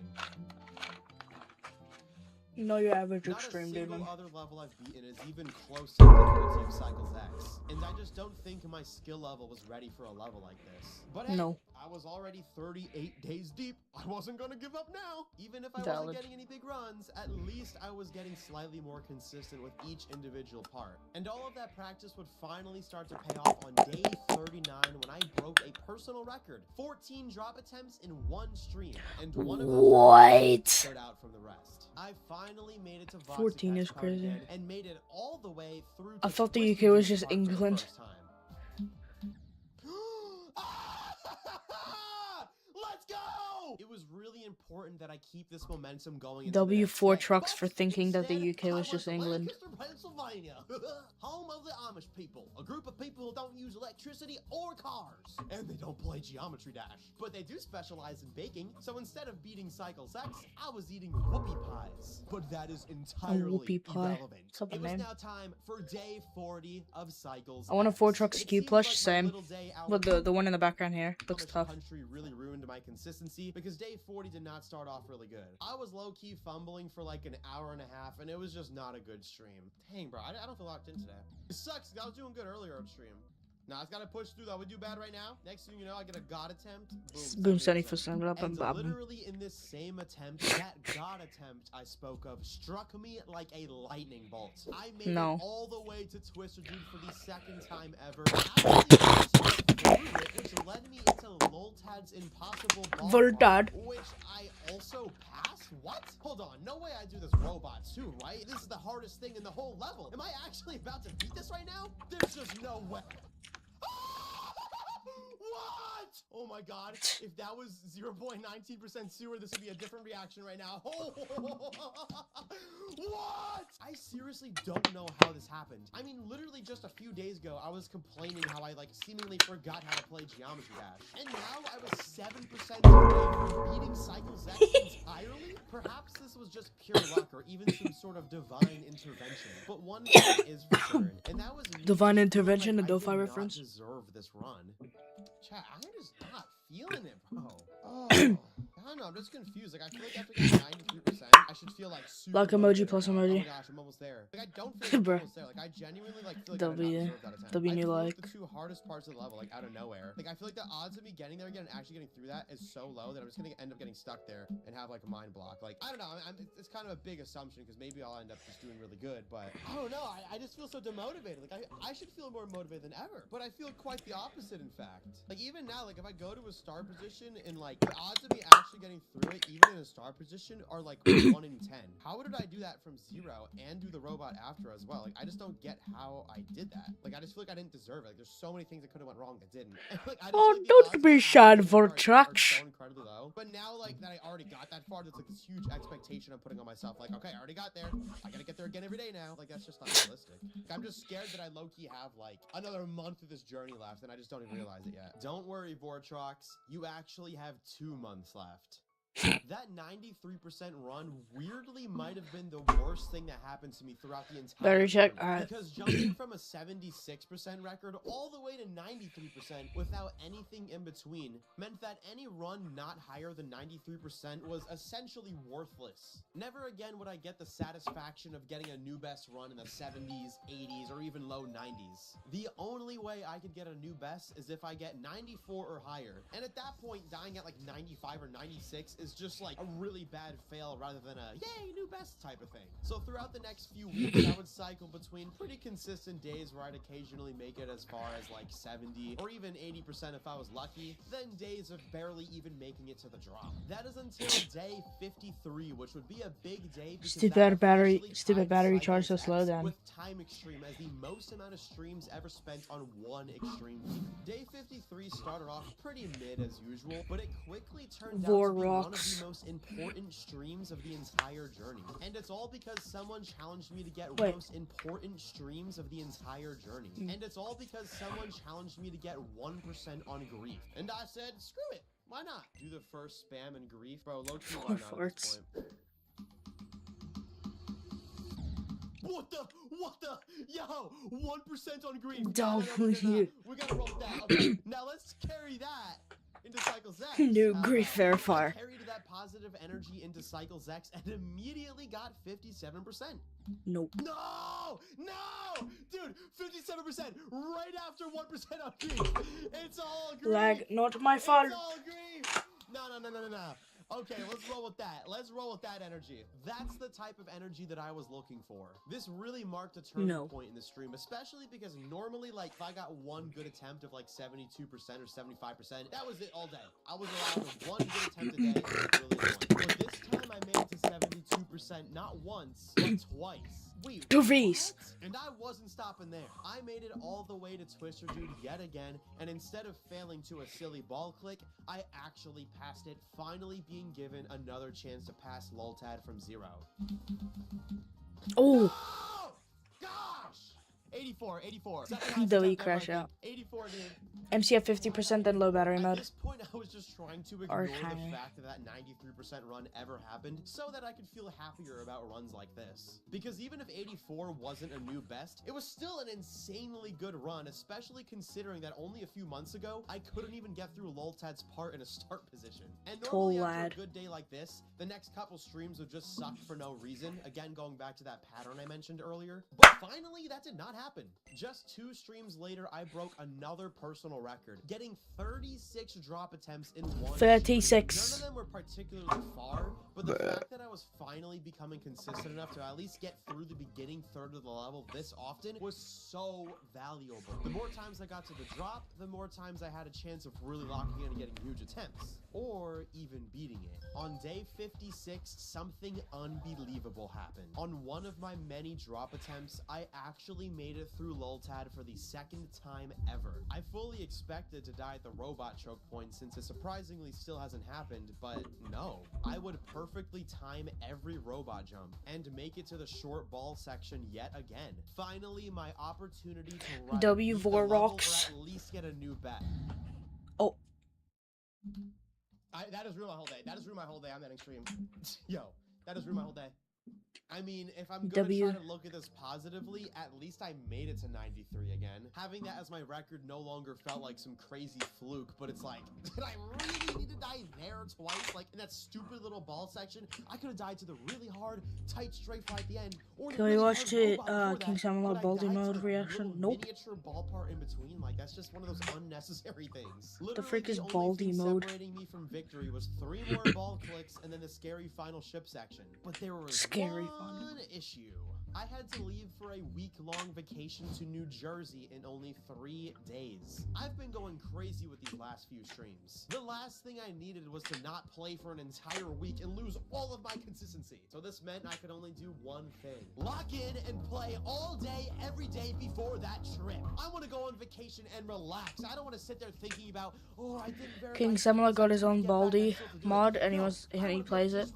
[SPEAKER 1] No, your average
[SPEAKER 4] Not a
[SPEAKER 1] extreme
[SPEAKER 4] single
[SPEAKER 1] demon.
[SPEAKER 4] other level I've beaten is even close to the difficulty of Cycles X, and I just don't think my skill level was ready for a level like this. But hey,
[SPEAKER 1] No.
[SPEAKER 4] I was already 38 days deep. I wasn't gonna give up now. Even if I
[SPEAKER 1] Valid.
[SPEAKER 4] wasn't getting any big runs, at least I was getting slightly more consistent with each individual part. And all of that practice would finally start to pay off on day 39 when I broke a personal record. 14 drop attempts in one stream, and one of those
[SPEAKER 1] What?
[SPEAKER 4] stood out from the rest. I finally made it to
[SPEAKER 1] 14 is
[SPEAKER 4] Voxicat's part
[SPEAKER 1] crazy.
[SPEAKER 4] again and made it all the way through.
[SPEAKER 1] I
[SPEAKER 4] to
[SPEAKER 1] thought the
[SPEAKER 4] Twisted
[SPEAKER 1] UK was
[SPEAKER 4] Dude's
[SPEAKER 1] just
[SPEAKER 4] part for the
[SPEAKER 1] England.
[SPEAKER 4] first time. Let's go! It was really important that I keep this momentum going. Into the next
[SPEAKER 1] W4
[SPEAKER 4] day.
[SPEAKER 1] trucks
[SPEAKER 4] But
[SPEAKER 1] for thinking that the
[SPEAKER 4] instead,
[SPEAKER 1] UK
[SPEAKER 4] I
[SPEAKER 1] was
[SPEAKER 4] went
[SPEAKER 1] just
[SPEAKER 4] to
[SPEAKER 1] England.
[SPEAKER 4] Lancaster, Pennsylvania, home of the Amish people, a group of people who don't use electricity or cars, and they don't play Geometry Dash, but they do specialize in baking. So instead of beating Cycles X, I was eating whoopie pies. But that is entirely
[SPEAKER 1] whoopie pie.
[SPEAKER 4] irrelevant.
[SPEAKER 1] What's up,
[SPEAKER 4] It was
[SPEAKER 1] name?
[SPEAKER 4] now time for day 40 of Cycles
[SPEAKER 1] I want a
[SPEAKER 4] X.
[SPEAKER 1] 4 trucks
[SPEAKER 4] It
[SPEAKER 1] Q
[SPEAKER 4] seems
[SPEAKER 1] plush,
[SPEAKER 4] like my
[SPEAKER 1] same.
[SPEAKER 4] little day out
[SPEAKER 1] But the one in the background here looks
[SPEAKER 4] Amish
[SPEAKER 1] tough.
[SPEAKER 4] country really ruined my consistency because day 40 did not start off really good. I was low-key fumbling for like an hour and a half, and it was just not a good stream. Dang, bro, I don't feel locked in today. It sucks, 'cause I was doing good earlier upstream. Now it's gotta push through though. We do bad right now. Next thing you know, I get a god attempt.
[SPEAKER 1] Boom,
[SPEAKER 4] 70%.
[SPEAKER 1] 70%.
[SPEAKER 4] And
[SPEAKER 1] Blah, blah, blah.
[SPEAKER 4] literally in this same attempt, that god attempt I spoke of struck me like a lightning bolt. I made
[SPEAKER 1] No.
[SPEAKER 4] it all the way to Twister Dude for the second time ever. Actually, almost went through it, which led me into Loltad's impossible ball
[SPEAKER 1] Voltad.
[SPEAKER 4] part, which I also passed. What? Hold on. No way I do this robot too, right? This is the hardest thing in the whole level. Am I actually about to beat this right now? There's just no way. What? Oh my god. If that was 0.19% sewer, this would be a different reaction right now. What? I seriously don't know how this happened. I mean, literally just a few days ago, I was complaining how I like seemingly forgot how to play Geometry Dash. And now I was 7% away from beating Cycles X entirely? Perhaps this was just pure luck or even some sort of divine intervention. But one thing is for certain, and that was me
[SPEAKER 1] Divine
[SPEAKER 4] just
[SPEAKER 1] intervention,
[SPEAKER 4] feeling
[SPEAKER 1] a
[SPEAKER 4] like I
[SPEAKER 1] Delphi
[SPEAKER 4] did not
[SPEAKER 1] reference?
[SPEAKER 4] deserve this run. Chat, I'm just not feeling it, bro. Oh, I don't know. I'm just confused. Like, I feel like after getting 93%, I should feel like super
[SPEAKER 1] Like emoji
[SPEAKER 4] motivated
[SPEAKER 1] plus
[SPEAKER 4] right now.
[SPEAKER 1] emoji.
[SPEAKER 4] Oh my gosh, I'm almost there. Like, I don't feel like
[SPEAKER 1] Bruh.
[SPEAKER 4] I'm almost there. Like, I genuinely like feel like I did not
[SPEAKER 1] W.
[SPEAKER 4] deserve that attempt.
[SPEAKER 1] W
[SPEAKER 4] I
[SPEAKER 1] new
[SPEAKER 4] feel
[SPEAKER 1] like.
[SPEAKER 4] the two hardest parts of the level, like out of nowhere. Like, I feel like the odds of me getting there again and actually getting through that is so low that I'm just gonna end up getting stuck there and have like a mind block. Like, I don't know. It's kind of a big assumption because maybe I'll end up just doing really good, but I don't know. I just feel so demotivated. Like, I should feel more motivated than ever, but I feel quite the opposite, in fact. Like, even now, like if I go to a star position and like the odds of me actually getting through it, even in a star position, are like 1 in 10. How did I do that from 0 and do the robot after as well? Like, I just don't get how I did that. Like, I just feel like I didn't deserve it. Like, there's so many things that could have went wrong that didn't. And, like, I just
[SPEAKER 1] Oh,
[SPEAKER 4] feel like the
[SPEAKER 1] don't
[SPEAKER 4] odds
[SPEAKER 1] be
[SPEAKER 4] of
[SPEAKER 1] sad
[SPEAKER 4] actually
[SPEAKER 1] for
[SPEAKER 4] are
[SPEAKER 1] trucks.
[SPEAKER 4] so incredibly low. But now, like, that I already got that far, there's like this huge expectation I'm putting on myself. Like, okay, I already got there. I gotta get there again every day now. Like, that's just not realistic. I'm just scared that I low-key have, like, another month of this journey left, and I just don't even realize it yet. Don't worry, Vortrox. You actually have 2 months left. That 93% run weirdly might have been the worst thing that happened to me throughout the entire
[SPEAKER 1] Better check.
[SPEAKER 4] tournament.
[SPEAKER 1] Alright.
[SPEAKER 4] Because jumping from a 76% record all the way to 93% without anything in between meant that any run not higher than 93% was essentially worthless. Never again would I get the satisfaction of getting a new best run in the 70s, 80s, or even low 90s. The only way I could get a new best is if I get 94 or higher. And at that point, dying at like 95 or 96 is just like a really bad fail rather than a yay new best type of thing. So throughout the next few weeks I would cycle between pretty consistent days where I'd occasionally make it as far as like 70 or even 80% if I was lucky, then days of barely even making it to the drop. That is until day 53, which would be a big day because
[SPEAKER 1] Stupid battery charge so slow then.
[SPEAKER 4] with time extreme as the most amount of streams ever spent on one extreme week. Day 53 started off pretty mid as usual, but it quickly turned out to be one of the most important streams of the entire journey. And it's all because someone challenged me to get most important streams of the entire journey. And it's all because someone challenged me to get 1% on grief. And I said, screw it. Why not? Do the first spam and grief. Bro, low-key, why not at this point? What the? Yo, 1% on grief.
[SPEAKER 1] Don't
[SPEAKER 4] We gotta roll with that. Okay, now let's carry that into Cycles X.
[SPEAKER 1] New grief verifier.
[SPEAKER 4] I carried that positive energy into Cycles X and immediately got 57%.
[SPEAKER 1] Nope.
[SPEAKER 4] No! Dude, 57% right after 1% on grief. It's all grief.
[SPEAKER 1] Lag, not my fault.
[SPEAKER 4] It's all grief. No. Okay, let's roll with that. Let's roll with that energy. That's the type of energy that I was looking for. This really marked a turning point in the stream, especially because normally, like, if I got one good attempt of like 72% or 75%, that was it all day. I was allowed one good attempt a day. It was really annoying. But this time I made it to 72%, not once, but twice. Wait, what? And I wasn't stopping there. I made it all the way to Twister Dude yet again, and instead of failing to a silly ball click, I actually passed it, finally being given another chance to pass Loltad from 0.
[SPEAKER 1] Oh!
[SPEAKER 4] No! Gosh! 84.
[SPEAKER 1] W crash out.
[SPEAKER 4] 84, dude.
[SPEAKER 1] MC at 50%, then low battery
[SPEAKER 4] At
[SPEAKER 1] mode.
[SPEAKER 4] this point, I was just trying to ignore the fact that that 93% run ever happened so that I could feel happier about runs like this. Because even if 84 wasn't a new best, it was still an insanely good run, especially considering that only a few months ago, I couldn't even get through Loltad's part in a start position. And normally after a good day like this, the next couple streams would just suck for no reason, again going back to that pattern I mentioned earlier. But finally, that did not happen. Just 2 streams later, I broke another personal record, getting 36 drop attempts in one
[SPEAKER 1] 36.
[SPEAKER 4] None of them were particularly far, but the fact that I was finally becoming consistent enough to at least get through the beginning third of the level this often was so valuable. The more times I got to the drop, the more times I had a chance of really locking in and getting huge attempts, or even beating it. On day 56, something unbelievable happened. On one of my many drop attempts, I actually made it through Loltad for the 2nd time ever. I fully expected to die at the robot choke point since it surprisingly still hasn't happened, but no. I would perfectly time every robot jump and make it to the short ball section yet again. Finally, my opportunity to ride
[SPEAKER 1] W
[SPEAKER 4] beat the level or
[SPEAKER 1] Vorrox.
[SPEAKER 4] at least get a new bet.
[SPEAKER 1] Oh.
[SPEAKER 4] That has ruined my whole day. That has ruined my whole day. I'm that extreme. Yo, that has ruined my whole day. I mean, if I'm gonna try to look at this positively, at least I made it to 93 again. Having that as my record no longer felt like some crazy fluke, but it's like, did I really need to die there twice? Like, in that stupid little ball section? I could have died to the really hard, tight strafe at the end, or
[SPEAKER 1] Can we watch the King Samuel Baldy mode reaction? Nope.
[SPEAKER 4] Miniature ball part in between, like, that's just one of those unnecessary things.
[SPEAKER 1] The frick is
[SPEAKER 4] only
[SPEAKER 1] Baldy
[SPEAKER 4] thing
[SPEAKER 1] mode?
[SPEAKER 4] separating me from victory was 3 more ball clicks and then the scary final ship section. But there was
[SPEAKER 1] Scary
[SPEAKER 4] one issue.
[SPEAKER 3] I had to leave for a week-long vacation to New Jersey in only 3 days. I've been going crazy with these last few streams. The last thing I needed was to not play for an entire week and lose all of my consistency. So this meant I could only do one thing. Lock in and play all day, every day before that trip. I want to go on vacation and relax. I don't want to sit there thinking about, oh, I didn't verify.
[SPEAKER 1] King Samuel got his own Baldi mod, and he plays it.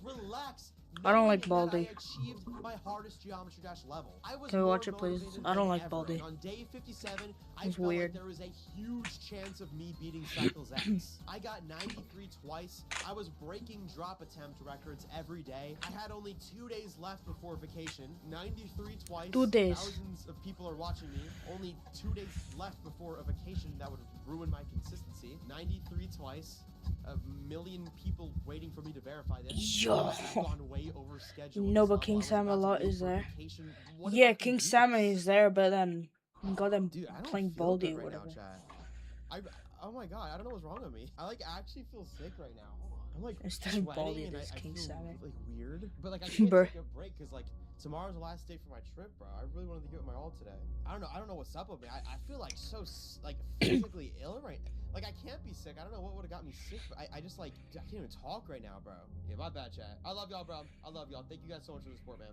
[SPEAKER 1] I don't like Baldi. Can we watch it, please? I don't like Baldi.
[SPEAKER 3] On day 57,
[SPEAKER 1] It's weird.
[SPEAKER 3] Like there was a huge chance of me beating Cycles X. I got 93 twice. I was breaking drop attempt records every day. I had only 2 days left before vacation. 93 twice.
[SPEAKER 1] 2 days.
[SPEAKER 3] Thousands of people are watching me. Only 2 days left before a vacation that would ruin my consistency. 93 twice. A million people waiting for me to verify this.
[SPEAKER 1] Yo.
[SPEAKER 3] Gone way over schedule.
[SPEAKER 1] No, but King Sam a lot is there. Yeah, King Sam is there, but then got them
[SPEAKER 3] Dude, I don't
[SPEAKER 1] playing
[SPEAKER 3] feel
[SPEAKER 1] Baldi
[SPEAKER 3] good
[SPEAKER 1] or
[SPEAKER 3] right
[SPEAKER 1] whatever.
[SPEAKER 3] now, chat. Oh my god, I don't know what's wrong with me. I like actually feel sick right now. I'm like
[SPEAKER 1] Instead of
[SPEAKER 3] sweating
[SPEAKER 1] Baldi,
[SPEAKER 3] and
[SPEAKER 1] it is
[SPEAKER 3] I
[SPEAKER 1] King
[SPEAKER 3] feel
[SPEAKER 1] Sam.
[SPEAKER 3] like weird. But like I can't
[SPEAKER 1] Bruh.
[SPEAKER 3] take a break because like tomorrow's the last day for my trip, bro. I really wanted to give it my all today. I don't know what's up with me. I feel like so like physically ill right now. Like, I can't be sick. I don't know what would have got me sick, but I just, like, I can't even talk right now, bro. Yeah, my bad, chat. I love y'all, bro. I love y'all. Thank you guys so much for the support, man.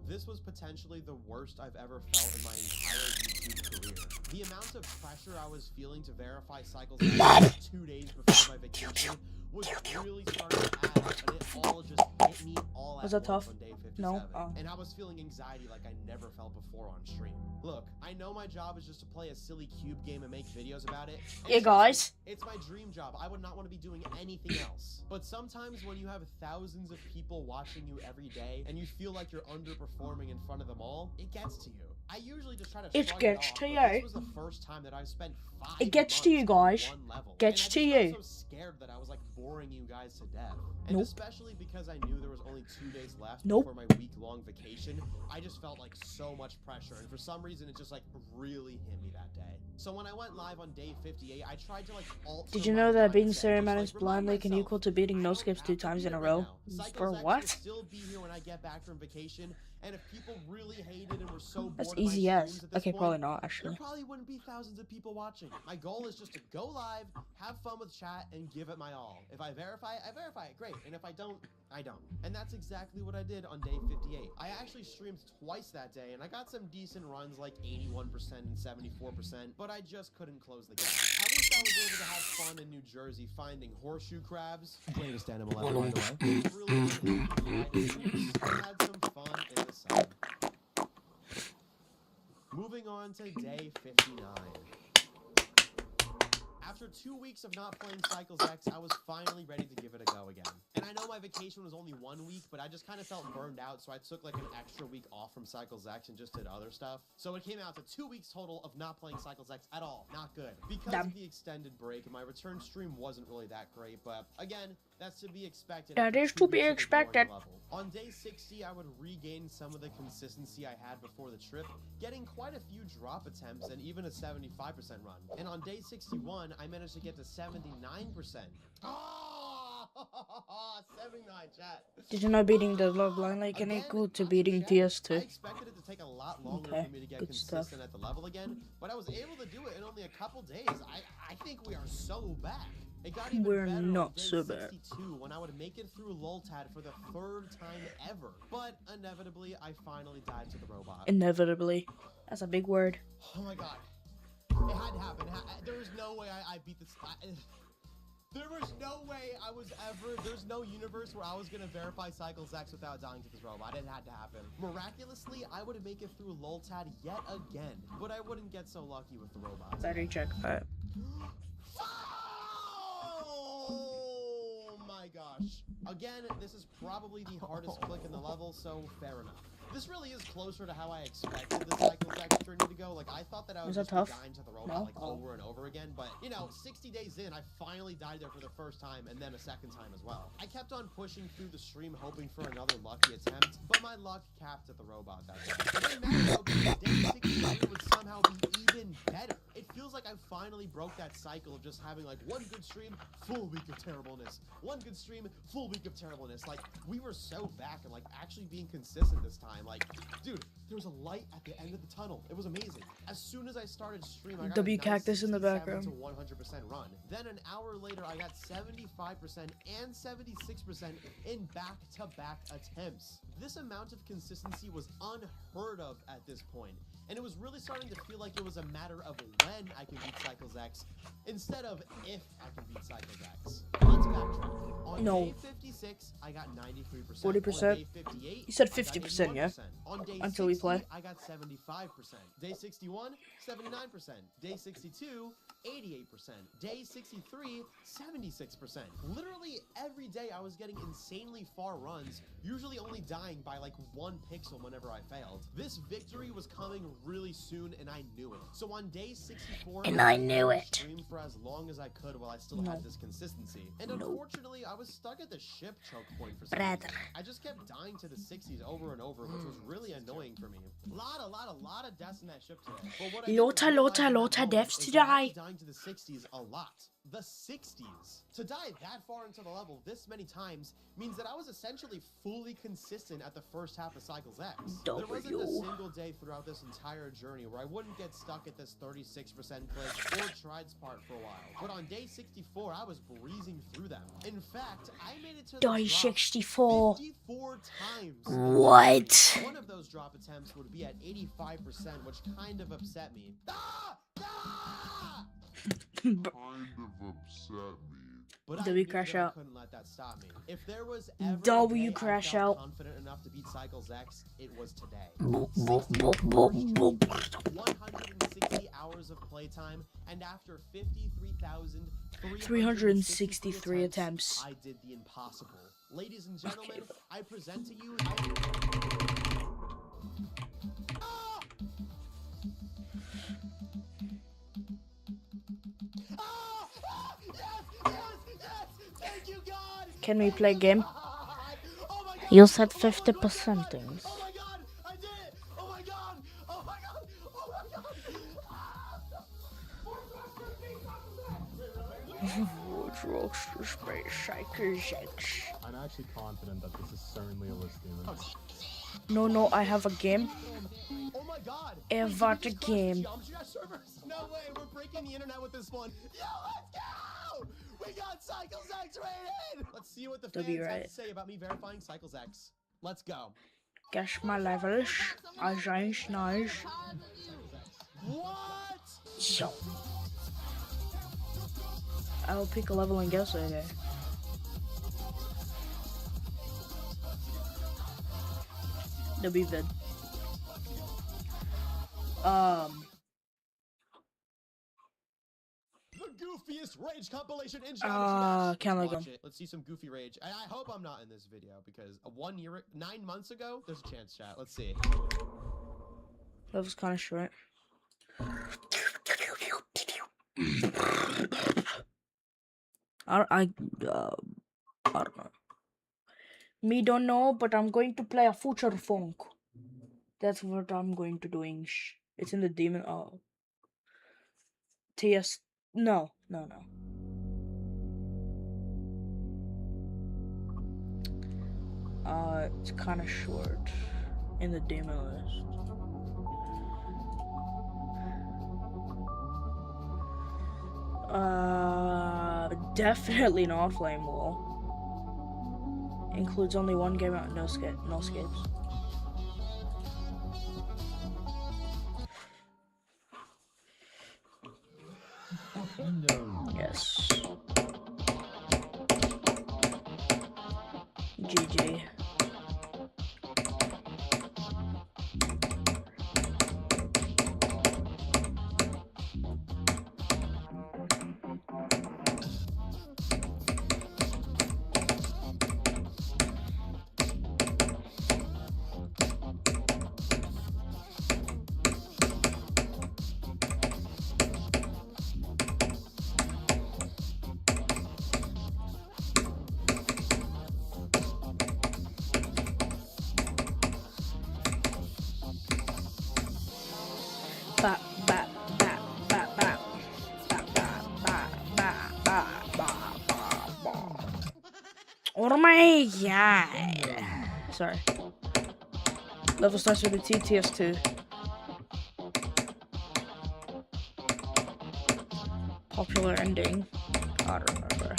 [SPEAKER 3] This was potentially the worst I've ever felt in my entire YouTube career. The amount of pressure I was feeling to verify cycles 2 days before my vacation was really starting to add up, and it all just hit me all
[SPEAKER 1] Was
[SPEAKER 3] at
[SPEAKER 1] that
[SPEAKER 3] once
[SPEAKER 1] tough?
[SPEAKER 3] on day 57.
[SPEAKER 1] No? Oh.
[SPEAKER 3] And I was feeling anxiety like I never felt before on stream. Look, I know my job is just to play a silly cube game and make videos about it. And
[SPEAKER 1] Hey, guys.
[SPEAKER 3] it's my dream job. I would not want to be doing anything else. But sometimes when you have thousands of people watching you every day and you feel like you're underperforming in front of them all, it gets to you. I usually just try to
[SPEAKER 1] It
[SPEAKER 3] shrug
[SPEAKER 1] gets
[SPEAKER 3] off,
[SPEAKER 1] to
[SPEAKER 3] but
[SPEAKER 1] you.
[SPEAKER 3] This was the first time that I spent 5
[SPEAKER 1] It gets to you,
[SPEAKER 3] months
[SPEAKER 1] guys.
[SPEAKER 3] on one level.
[SPEAKER 1] Gets
[SPEAKER 3] And
[SPEAKER 1] to
[SPEAKER 3] I
[SPEAKER 1] you.
[SPEAKER 3] just felt so scared that I was like boring you guys to death. And
[SPEAKER 1] Nope.
[SPEAKER 3] especially because I knew there was only 2 days left
[SPEAKER 1] Nope.
[SPEAKER 3] before my week-long vacation, I just felt like so much pressure. And for some reason, it just like really hit me that day. So when I went live on day 58, I tried to like alter
[SPEAKER 1] Did you
[SPEAKER 3] my
[SPEAKER 1] know that beating
[SPEAKER 3] mindset,
[SPEAKER 1] Ceremonies
[SPEAKER 3] just, like, remind
[SPEAKER 1] blindly can
[SPEAKER 3] myself,
[SPEAKER 1] equal to beating
[SPEAKER 3] I
[SPEAKER 1] no
[SPEAKER 3] don't
[SPEAKER 1] skips
[SPEAKER 3] have
[SPEAKER 1] 2
[SPEAKER 3] to
[SPEAKER 1] times
[SPEAKER 3] beat
[SPEAKER 1] in a
[SPEAKER 3] it
[SPEAKER 1] row?
[SPEAKER 3] right now.
[SPEAKER 1] For
[SPEAKER 3] Cycles X
[SPEAKER 1] what?
[SPEAKER 3] will still be here when I get back from vacation, and if people really hated and were so bored
[SPEAKER 1] That's
[SPEAKER 3] of my
[SPEAKER 1] easy as.
[SPEAKER 3] streams at this
[SPEAKER 1] Okay,
[SPEAKER 3] point,
[SPEAKER 1] probably not
[SPEAKER 3] there
[SPEAKER 1] actually.
[SPEAKER 3] probably wouldn't be thousands of people watching. My goal is just to go live, have fun with chat, and give it my all. If I verify it, I verify it, great. And if I don't, I don't. And that's exactly what I did on day 58. I actually streamed twice that day, and I got some decent runs like 81% and 74%, but I just couldn't close the gap. At least I was able to have fun in New Jersey finding horseshoe crabs. Greatest animal ever, by the way. Really I had some fun in the sun. Moving on to day 59. After 2 weeks of not playing Cycles X, I was finally ready to give it a go again. And I know my vacation was only 1 week, but I just kind of felt burned out, so I took like an extra week off from Cycles X and just did other stuff. So it came out to 2 weeks total of not playing Cycles X at all. Not good. Because
[SPEAKER 1] Damn.
[SPEAKER 3] of the extended break, my return stream wasn't really that great, but again, that's to be expected.
[SPEAKER 1] That
[SPEAKER 3] after
[SPEAKER 1] is
[SPEAKER 3] 2
[SPEAKER 1] to be
[SPEAKER 3] weeks of ignoring
[SPEAKER 1] expected.
[SPEAKER 3] the level. On day 60, I would regain some of the consistency I had before the trip, getting quite a few drop attempts and even a 75% run. And on day 61, I managed to get to 79%. Oh, 79, chat.
[SPEAKER 1] Did you know beating the love blindly can
[SPEAKER 3] Again,
[SPEAKER 1] equal to
[SPEAKER 3] not
[SPEAKER 1] beating
[SPEAKER 3] check. I
[SPEAKER 1] TS2?
[SPEAKER 3] expected it to take a lot longer
[SPEAKER 1] Okay,
[SPEAKER 3] for me to get
[SPEAKER 1] good
[SPEAKER 3] consistent
[SPEAKER 1] stuff.
[SPEAKER 3] at the level again, but I was able to do it in only a couple days. I think we are so back. It got even
[SPEAKER 1] We're
[SPEAKER 3] better
[SPEAKER 1] not
[SPEAKER 3] on day
[SPEAKER 1] so bad.
[SPEAKER 3] 62 when I would make it through Loltad for the 3rd time ever. But inevitably, I finally died to the robot.
[SPEAKER 1] Inevitably. That's a big word.
[SPEAKER 3] Oh my god. It had to happen. There was no way I beat this. There was no way I was ever. There's no universe where I was gonna verify Cycles X without dying to this robot. It had to happen. Miraculously, I would make it through Loltad yet again, but I wouldn't get so lucky with the robots.
[SPEAKER 1] Battery check. Alright.
[SPEAKER 3] Oh my gosh. Again, this is probably the hardest click in the level, so fair enough. This really is closer to how I expected the Cycles X journey to go. Like, I thought that I would
[SPEAKER 1] Was that
[SPEAKER 3] just
[SPEAKER 1] tough?
[SPEAKER 3] be dying to the robot
[SPEAKER 1] No?
[SPEAKER 3] like
[SPEAKER 1] Oh.
[SPEAKER 3] over and over again, but you know, 60 days in, I finally died there for the first time and then a second time as well. I kept on pushing through the stream hoping for another lucky attempt, but my luck capped at the robot that day. It didn't matter though, because day 63 would somehow be even better. It feels like I finally broke that cycle of just having like one good stream, full week of terribleness. One good stream, full week of terribleness. Like, we were so back and like actually being consistent this time. Like, dude, there was a light at the end of the tunnel. It was amazing. As soon as I started stream, I got
[SPEAKER 1] W
[SPEAKER 3] a
[SPEAKER 1] cactus in the
[SPEAKER 3] 97
[SPEAKER 1] background.
[SPEAKER 3] to 100% run. Then an hour later, I got 75% and 76% in back-to-back attempts. This amount of consistency was unheard of at this point, and it was really starting to feel like it was a matter of when I can beat Cycles X instead of if I can beat Cycles X. Let's backtrack. On
[SPEAKER 1] No.
[SPEAKER 3] day 56, I got 93%.
[SPEAKER 1] 40%?
[SPEAKER 3] On day 58,
[SPEAKER 1] You said
[SPEAKER 3] I got
[SPEAKER 1] 50%, yeah?
[SPEAKER 3] 81%. On day
[SPEAKER 1] Until we
[SPEAKER 3] 60,
[SPEAKER 1] play.
[SPEAKER 3] I got 75%. Day 61, 79%. Day 62, 88%. Day 63, 76%. Literally every day I was getting insanely far runs, usually only dying by like 1 pixel whenever I failed. This victory was coming really soon and I knew it. So on day 64,
[SPEAKER 1] And I knew it.
[SPEAKER 3] streamed for as long as I could while I still
[SPEAKER 1] No.
[SPEAKER 3] had this consistency. And
[SPEAKER 1] No.
[SPEAKER 3] unfortunately, I was stuck at the ship choke point for some
[SPEAKER 1] Brother.
[SPEAKER 3] reason. I just kept dying to the 60s over and over, which was really annoying for me. Lot of deaths in that ship today. But what I didn't
[SPEAKER 1] Lotta
[SPEAKER 3] realize in that moment
[SPEAKER 1] deaths
[SPEAKER 3] is that I was
[SPEAKER 1] today.
[SPEAKER 3] dying to the 60s a lot. The 60s. To die that far into the level this many times means that I was essentially fully consistent at the first half of Cycles X. There wasn't a
[SPEAKER 1] W.
[SPEAKER 3] single day throughout this entire journey where I wouldn't get stuck at this 36% glitch or trides part for a while. But on day 64, I was breezing through them. In fact, I made it to the
[SPEAKER 1] Day
[SPEAKER 3] drop
[SPEAKER 1] 64.
[SPEAKER 3] 54 times.
[SPEAKER 1] What?
[SPEAKER 3] One of those drop attempts would be at 85%, which kind of upset me. Ah! Ah!
[SPEAKER 5] Kind of upset me.
[SPEAKER 3] But I
[SPEAKER 1] W
[SPEAKER 3] knew
[SPEAKER 1] crash
[SPEAKER 3] that I
[SPEAKER 1] out.
[SPEAKER 3] couldn't let that stop me. If there was ever
[SPEAKER 1] W
[SPEAKER 3] a day
[SPEAKER 1] crash
[SPEAKER 3] I felt
[SPEAKER 1] out.
[SPEAKER 3] confident enough to beat Cycles X, it was today.
[SPEAKER 1] Boop,
[SPEAKER 3] 60
[SPEAKER 1] boop, boop, boop, boop.
[SPEAKER 3] 160 hours of playtime, and after 53,363
[SPEAKER 1] 363 attempts.
[SPEAKER 3] I did the impossible. Ladies and gentlemen, I present to you. Ah! Ah! Ah! Yes! Thank you, God!
[SPEAKER 1] Can we play game?
[SPEAKER 3] Oh my God!
[SPEAKER 1] You said 50%.
[SPEAKER 3] Oh my God! I did it! Oh my God! Oh my God! Oh my God!
[SPEAKER 6] I'm actually confident that this is certainly a list demon.
[SPEAKER 1] No, I have a game.
[SPEAKER 3] Oh my God!
[SPEAKER 1] I
[SPEAKER 3] Wait,
[SPEAKER 1] have
[SPEAKER 3] did
[SPEAKER 1] a
[SPEAKER 3] we just crash
[SPEAKER 1] game.
[SPEAKER 3] the Geometry Dash servers? No way! We're breaking the internet with this one. Yo, let's go! We got Cycles X rated! Let's see what the fans
[SPEAKER 1] W
[SPEAKER 3] have
[SPEAKER 1] right.
[SPEAKER 3] to say about me verifying Cycles X. Let's go.
[SPEAKER 1] Cash my levels. Agents nice.
[SPEAKER 3] What?
[SPEAKER 1] So. I'll pick a level and guess it. W vid.
[SPEAKER 3] The goofiest rage compilation in Geometry Dash.
[SPEAKER 1] can't let
[SPEAKER 3] Watch
[SPEAKER 1] go.
[SPEAKER 3] it. Let's see some goofy rage. And I hope I'm not in this video because 9 months ago, there's a chance, chat. Let's see.
[SPEAKER 1] That was kind of short. I don't know. Me don't know, but I'm going to play a future funk. That's what I'm going to doing. It's in the demon. Oh. TS. No. It's kind of short in the demon list. Definitely not Flame Wall. Includes only one game out, no escapes. Yes. GG. Oh my god. Sorry. Level starts with a TTS2. Popular ending. I don't remember.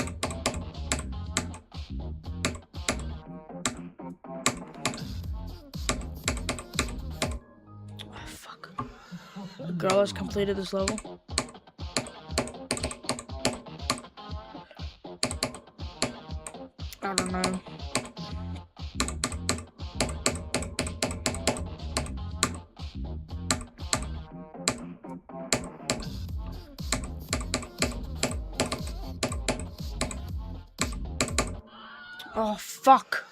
[SPEAKER 1] Oh, fuck. The girl has completed this level. I don't know. Oh, fuck.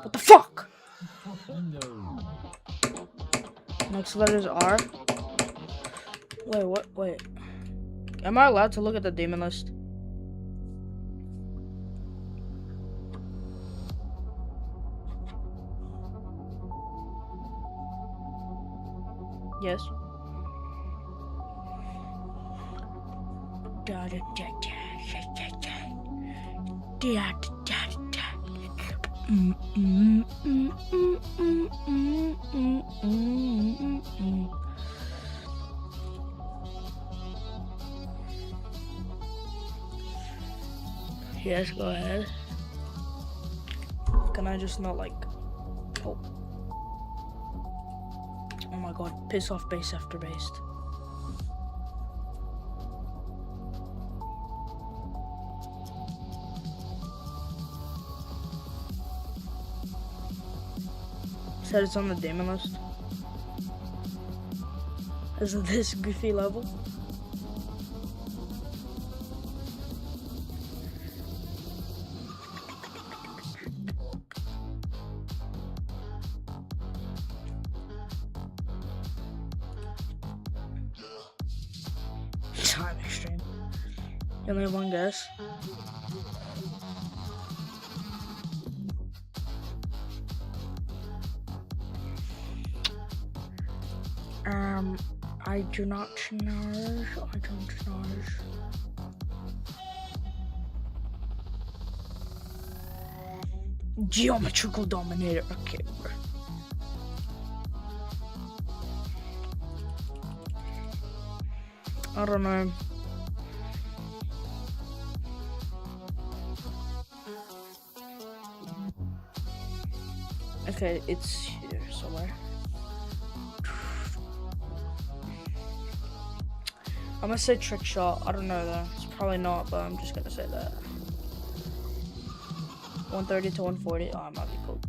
[SPEAKER 1] What the fuck? Next letter is R. Wait, what? Wait. Am I allowed to look at the demon list? Yes. Da da da da da da da da da. Yes, go ahead. Can I just not like... Oh. Oh my god, piss off base after base. Said it's on the demon list. Is it this goofy level? Time extreme. You only have one guess. I do not know. I don't know. Geometrical Dominator. Okay, bro. I don't know. Okay, it's here somewhere. I'm gonna say trick shot. I don't know though. It's probably not, but I'm just gonna say that. 130 to 140. Oh, I might be close.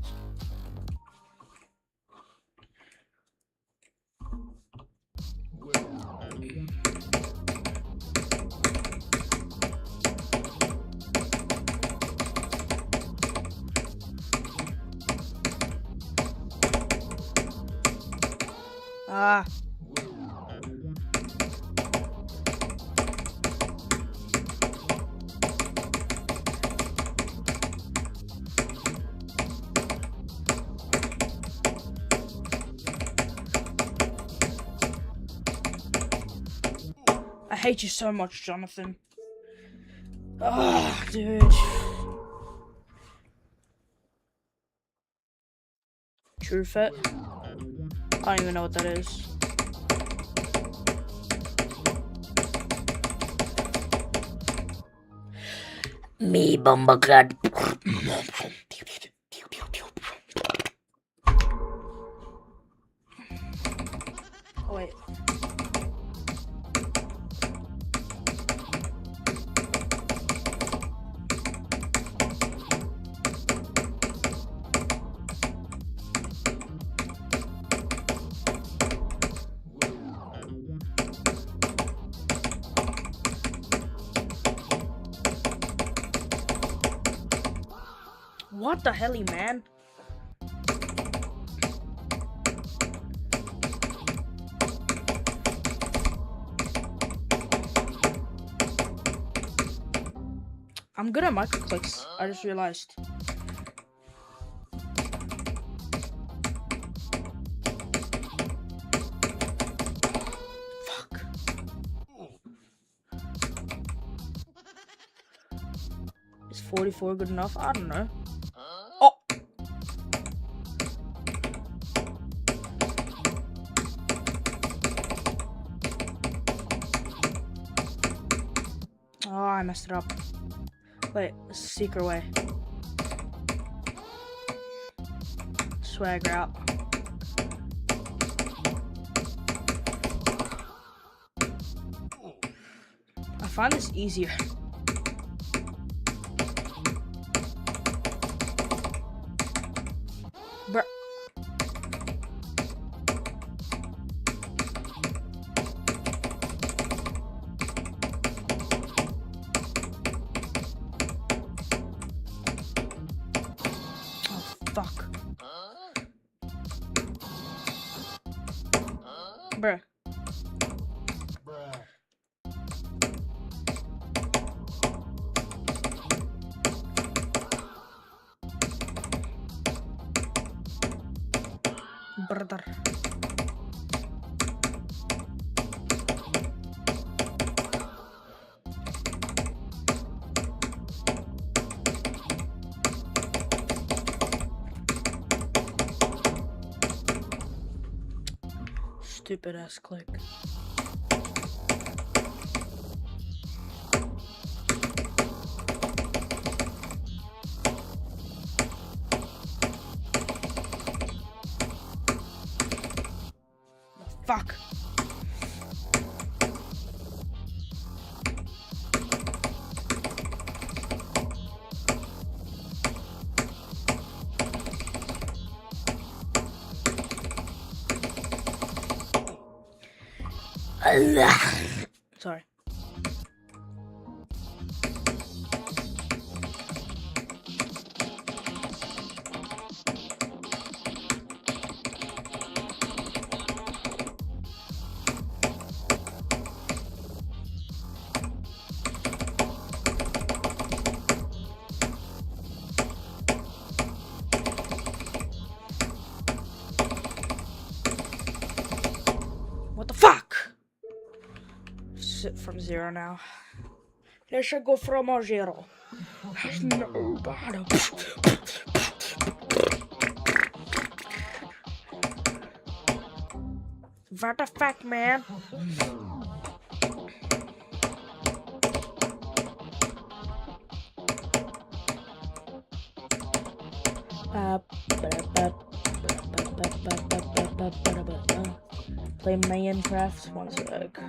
[SPEAKER 1] Ah. I hate you so much, Jonathan. Ah, dude. True fit. I don't even know what that is. Me bumbleclad. Oh wait. What the hell, man? I'm good at microclicks. I just realized. Fuck. Is 44 good enough? I don't know. Oh. Oh, I messed it up. Wait, a secret way. Swagger out. I find this easier. Bruh. Fuck. Bruh. Brother. Stupid ass click. Fuck. Sorry. What the fuck? Sit from 0 now. Let's go from a 0. No, bottom. What the fuck, man? Play Minecraft. One sec.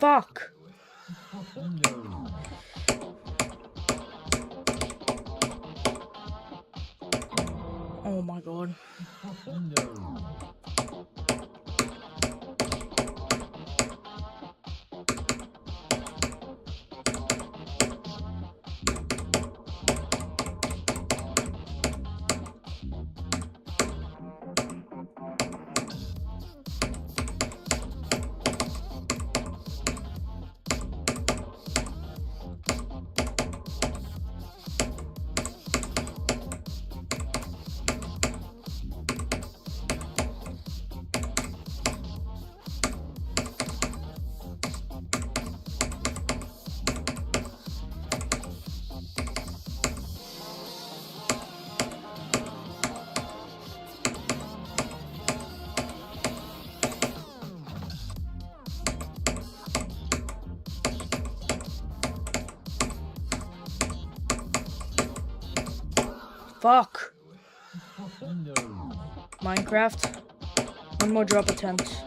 [SPEAKER 1] Fuck. Oh my god. Fuck. Minecraft. One more drop attempt.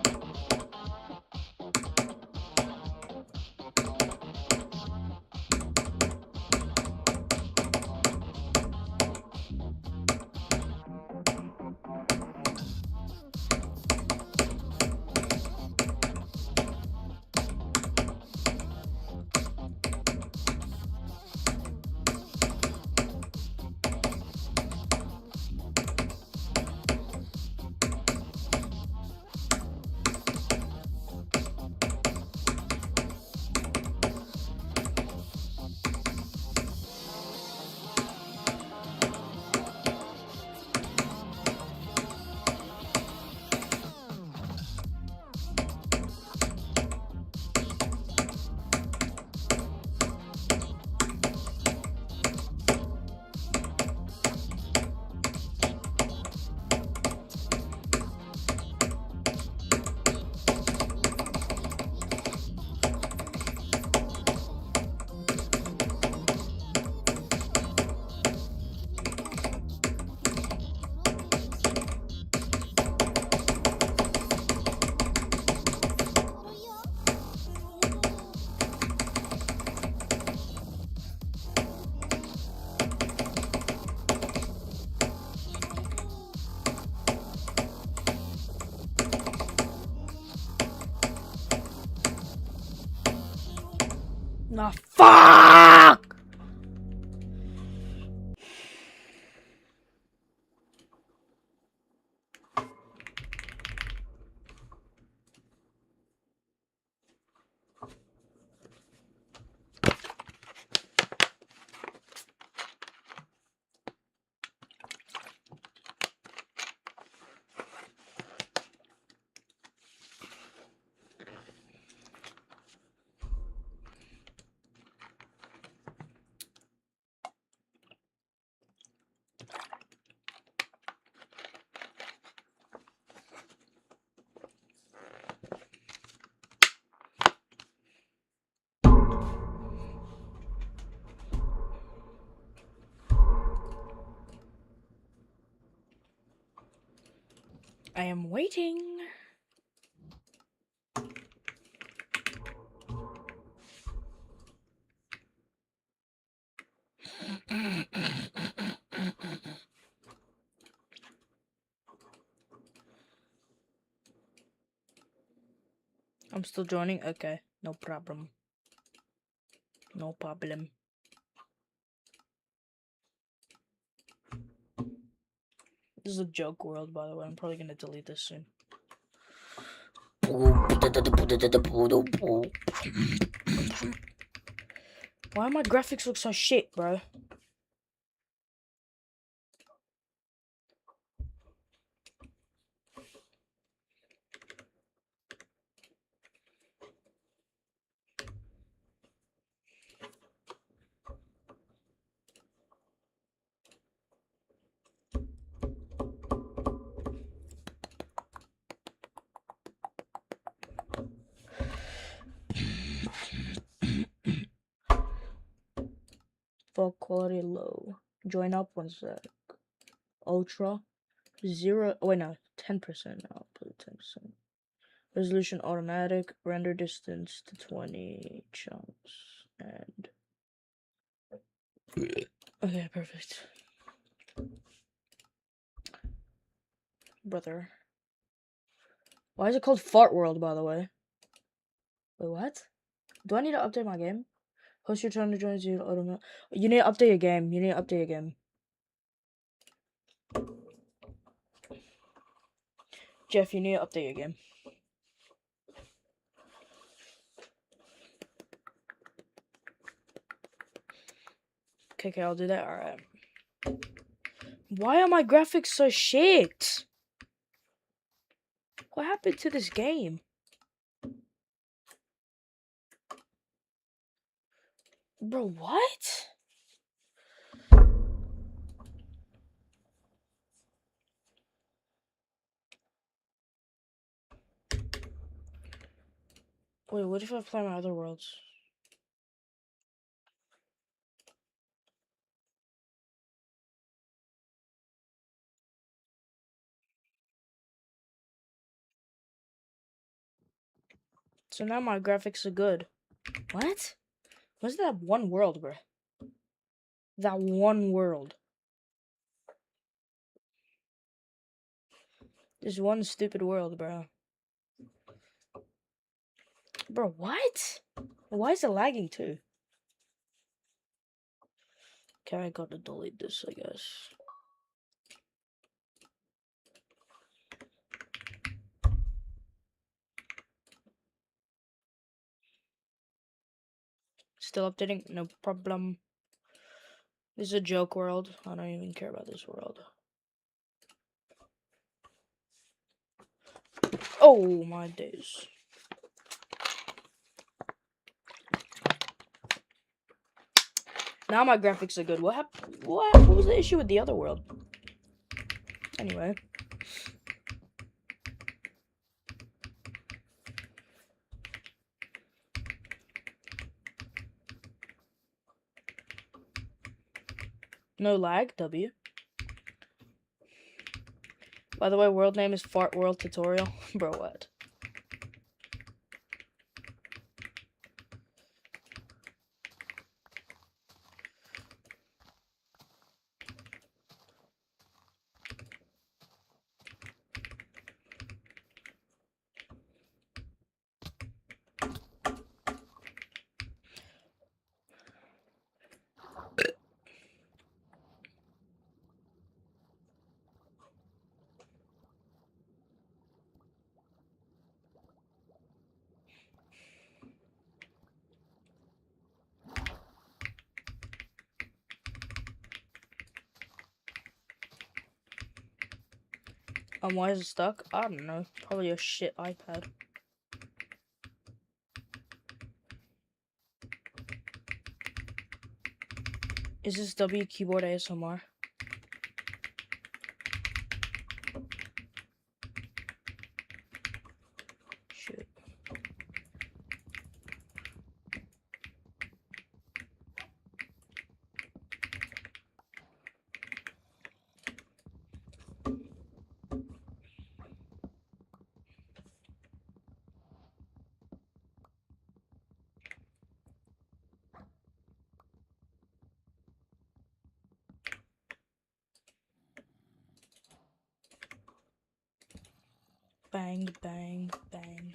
[SPEAKER 1] Nah, fuck! I am waiting. I'm still joining? Okay, no problem. No problem. This is a joke world, by the way. I'm probably gonna delete this soon. Why my graphics look so shit, bro? Full quality low. Join up 1 sec. Ultra 0. Oh, wait, no, 10%. I'll put 10%. Resolution automatic. Render distance to 20 chunks. And okay, perfect. Brother. Why is it called Fart World, by the way? Wait, what? Do I need to update my game? Host your turn to join you. You need to update your game. You need to update your game. Jeff, you need to update your game. Okay, I'll do that. Alright. Why are my graphics so shit? What happened to this game? Bro, what? Wait, what if I play my other worlds? So now my graphics are good. What? What's that one world, bro? That one world. This one stupid world, bro. Bro, what? Why is it lagging too? Okay, I gotta delete this, I guess. Still updating? No problem. This is a joke world. I don't even care about this world. Oh, my days. Now my graphics are good. What happened? What was the issue with the other world? Anyway. No lag, W. By the way, world name is Fart World Tutorial. Bro, what? Why is it stuck? I don't know. Probably a shit iPad. Is this W keyboard ASMR? Shit. Bang, bang, bang.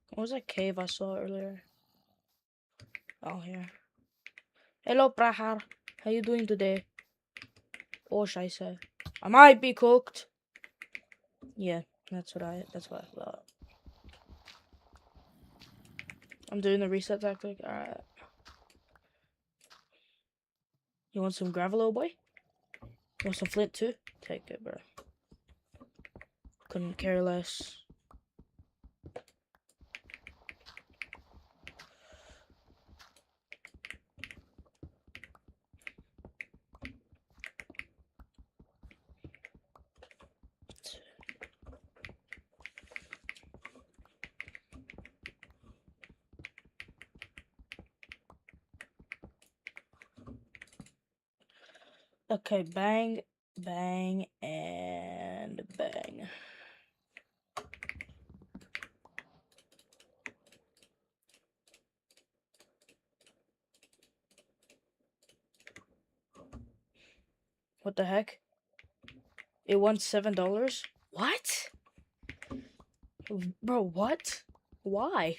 [SPEAKER 1] What was that cave I saw earlier? Oh, here. Hello, Prahar. How you doing today? Oh, Scheisse. I might be cooked. Yeah, that's what I thought. I'm doing the reset tactic. Alright. You want some gravel, old boy? You want some flint too? Take it, bro. Couldn't care less. Okay, bang, bang, and bang. What the heck? It won $7? What? Bro, what? Why?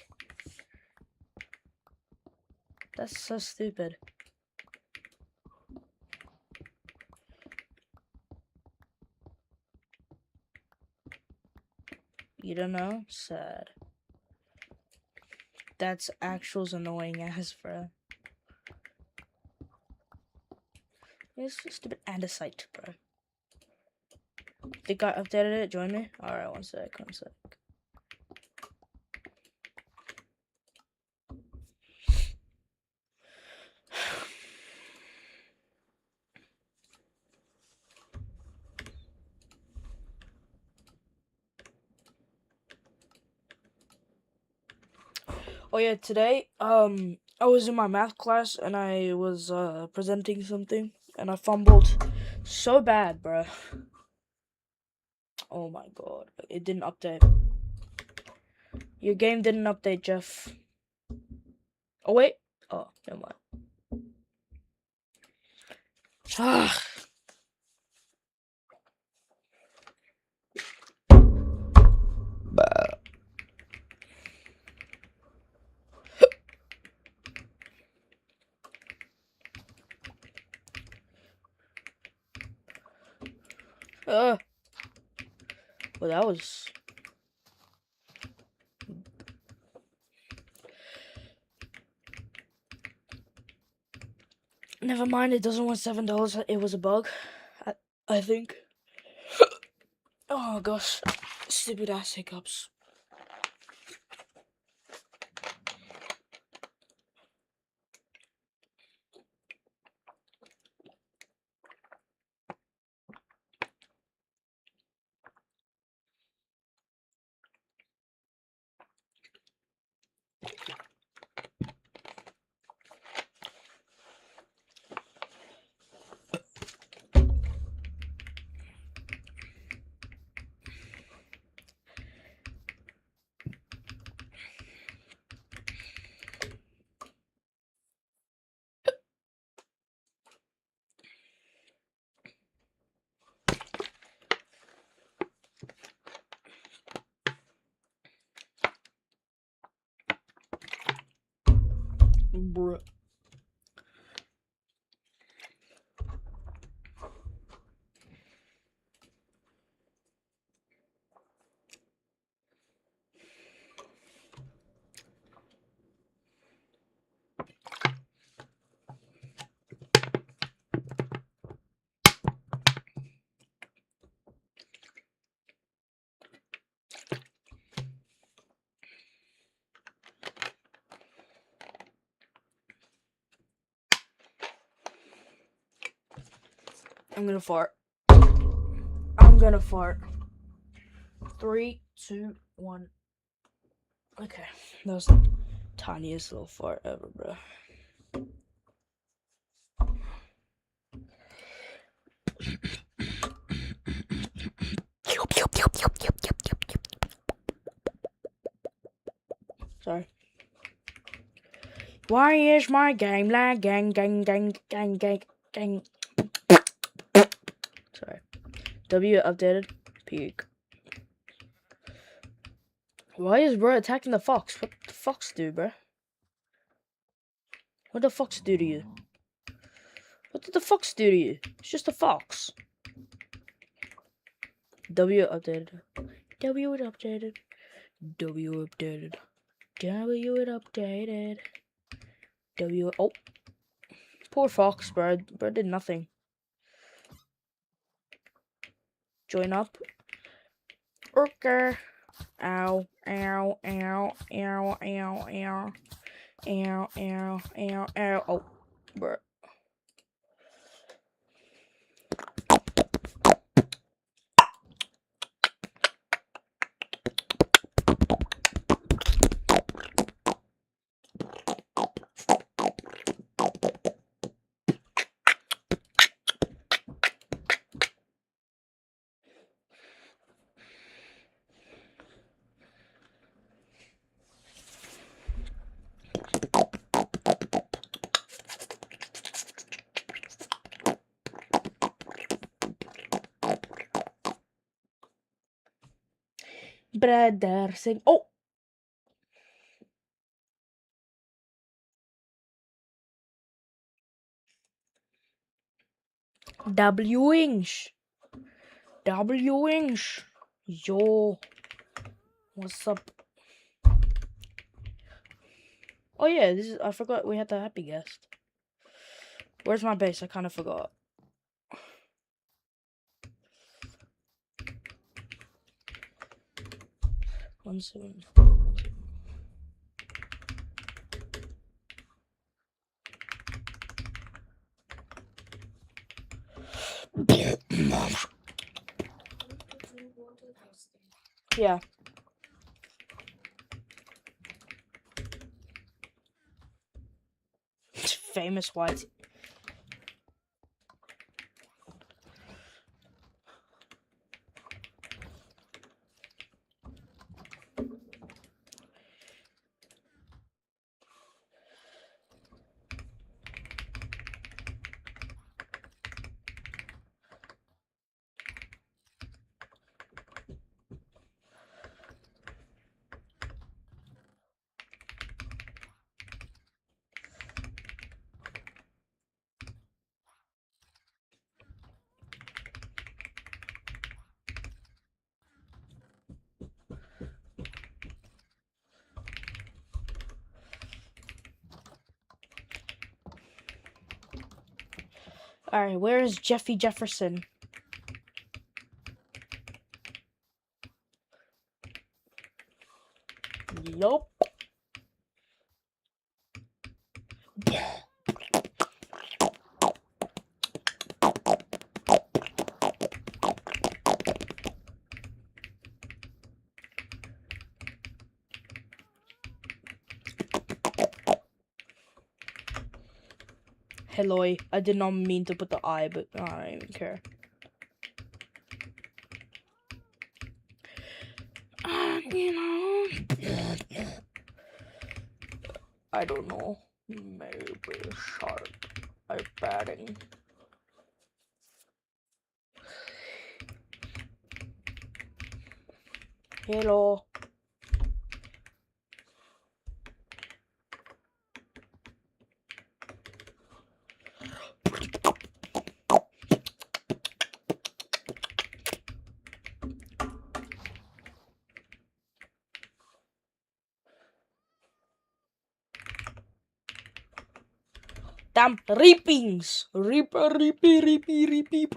[SPEAKER 1] That's so stupid. You don't know? Sad. That's actuals annoying ass, bro. It's so stupid andesite, bro. Think I updated it? Join me? Alright, one sec. Oh yeah, today, I was in my math class and I was, presenting something and I fumbled so bad, bro. Oh my god. It didn't update. Your game didn't update, Jeff. Oh wait. Oh, never mind. Ah. Well, that was... Never mind, it doesn't want $7. It was a bug. I think. Oh gosh. Stupid ass hiccups. Bruh. I'm gonna fart. I'm gonna fart. 3, 2, 1. Okay, that was the tiniest little fart ever, bro. Sorry. Why is my game lag? Gang. Sorry. W updated. Peak. Why is bro attacking the fox? What the fox do, bro? What the fox do to you? What did the fox do to you? It's just a fox. W updated. W it updated. W updated. W it updated. W. Oh. Poor fox, bro. Bro did nothing. Join up. Okay. Ow. Ow. Ow. Ow. Ow. Ow. Ow. Ow. Ow. Ow. Oh. Bro. brother sing. Oh. W inch. W inch. Yo. What's up? Oh yeah, this is. I forgot we had the happy guest. Where's my base? I kind of forgot. One second. Yeah. Famous white. Alright, where is Jeffy Jefferson? Yup. Hello, I did not mean to put the I, but I don't even care. You know, I don't know. Maybe sharp. I'm batting. Hello. Damn reapings. Reaper, reapy, reapy, reapy.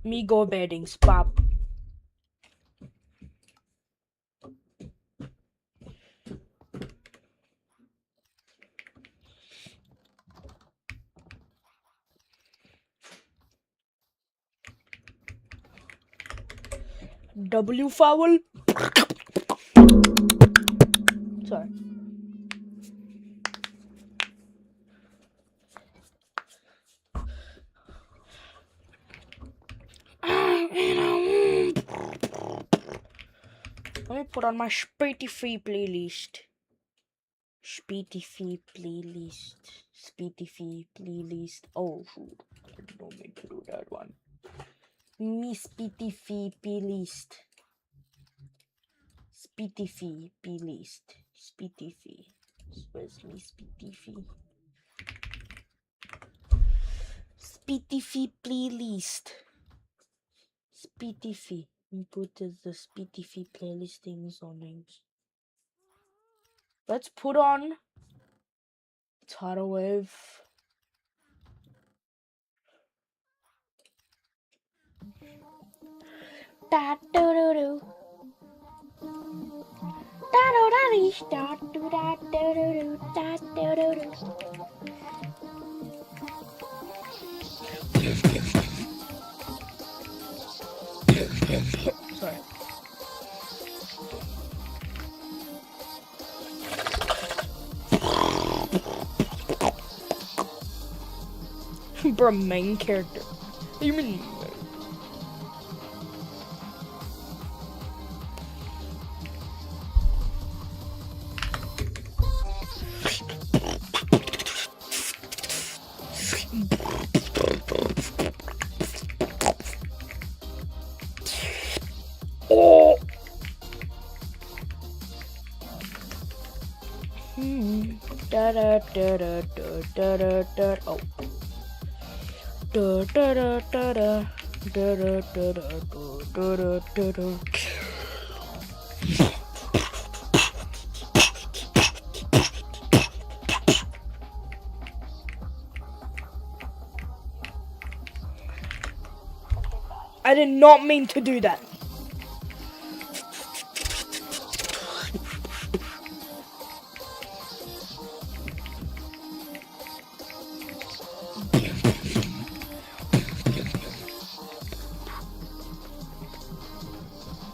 [SPEAKER 1] Me go bedding spot. W foul. Sorry. Let me put on my Spotify playlist. Spotify playlist. Spotify playlist. Oh shoot. I did not mean to do that one. Me Spotify playlist. Spotify playlist. Spotify. Where's me Spotify? Spotify playlist. Spotify. We put the Spotify playlist things on names. Let's put on Tidal Wave. Da do do do. Da do da dee da do da do do do da do do do. Sorry. Bro, main character. What do you mean? Oh. Da da da da da da da. Oh. Da da da da da da da da da da da da. I did not mean to do that.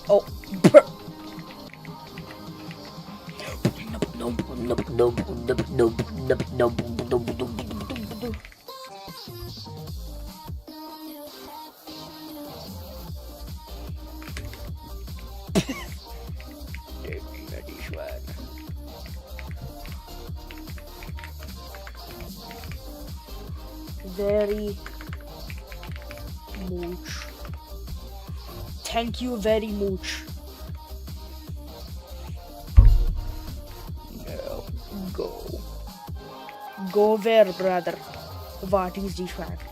[SPEAKER 1] Oh. Very much. Thank you very much. Now go. Go where, brother? What is the fact?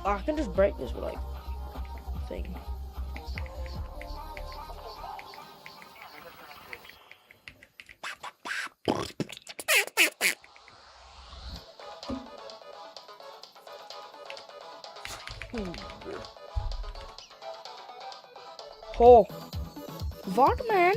[SPEAKER 1] I can just break this with like thing. Oh, what, man?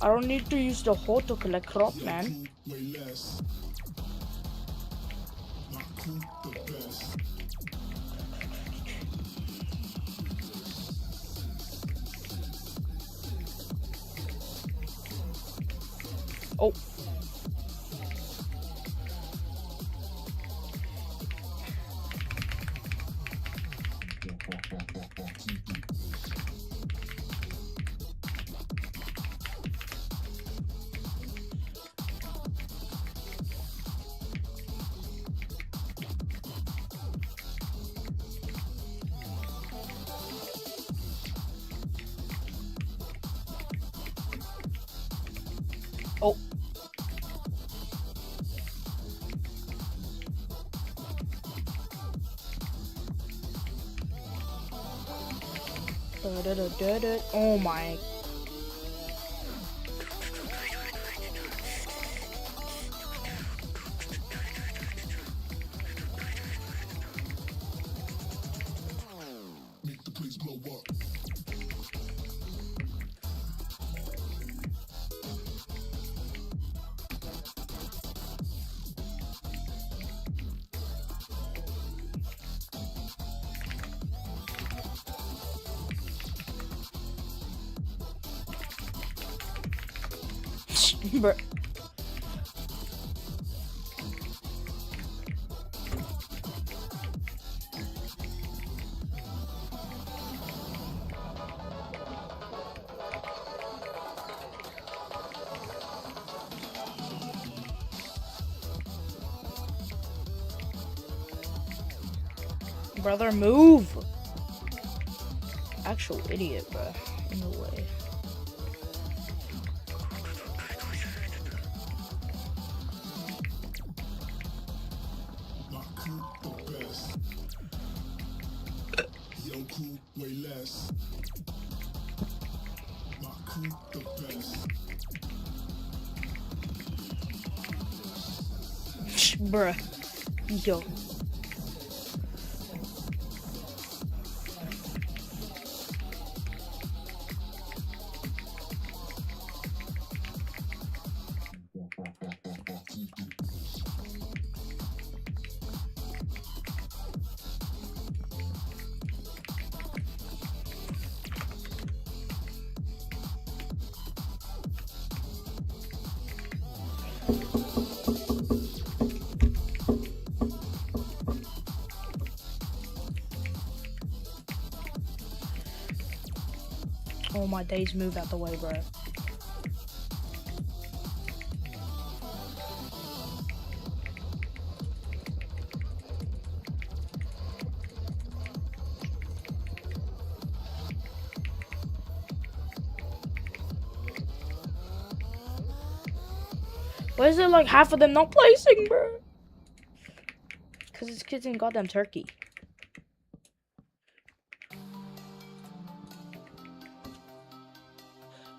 [SPEAKER 1] I don't need to use the hoe to collect crop, man. Oh. Oh. Oh my.
[SPEAKER 7] Make the place blow up.
[SPEAKER 1] Bruh. Brother, move! Actual idiot, bro. In the way. Bruh. Yo. Oh my days, move out the way, bro. Why is it like half of them not placing, bro? Because this kid's in goddamn Turkey.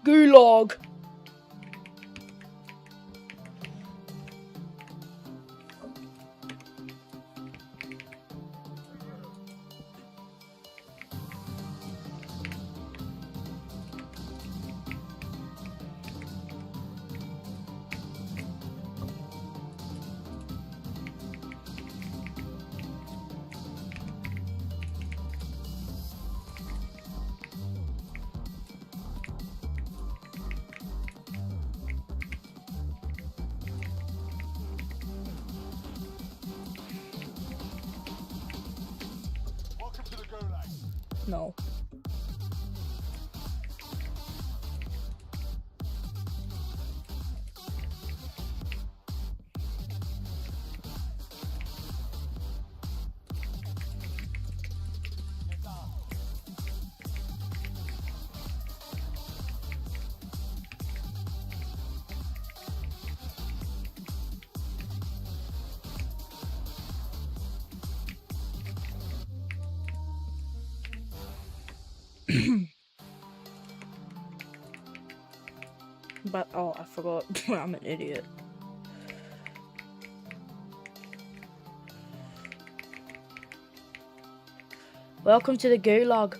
[SPEAKER 1] Gulag. No. But oh, I forgot. I'm an idiot. Welcome to the gulag.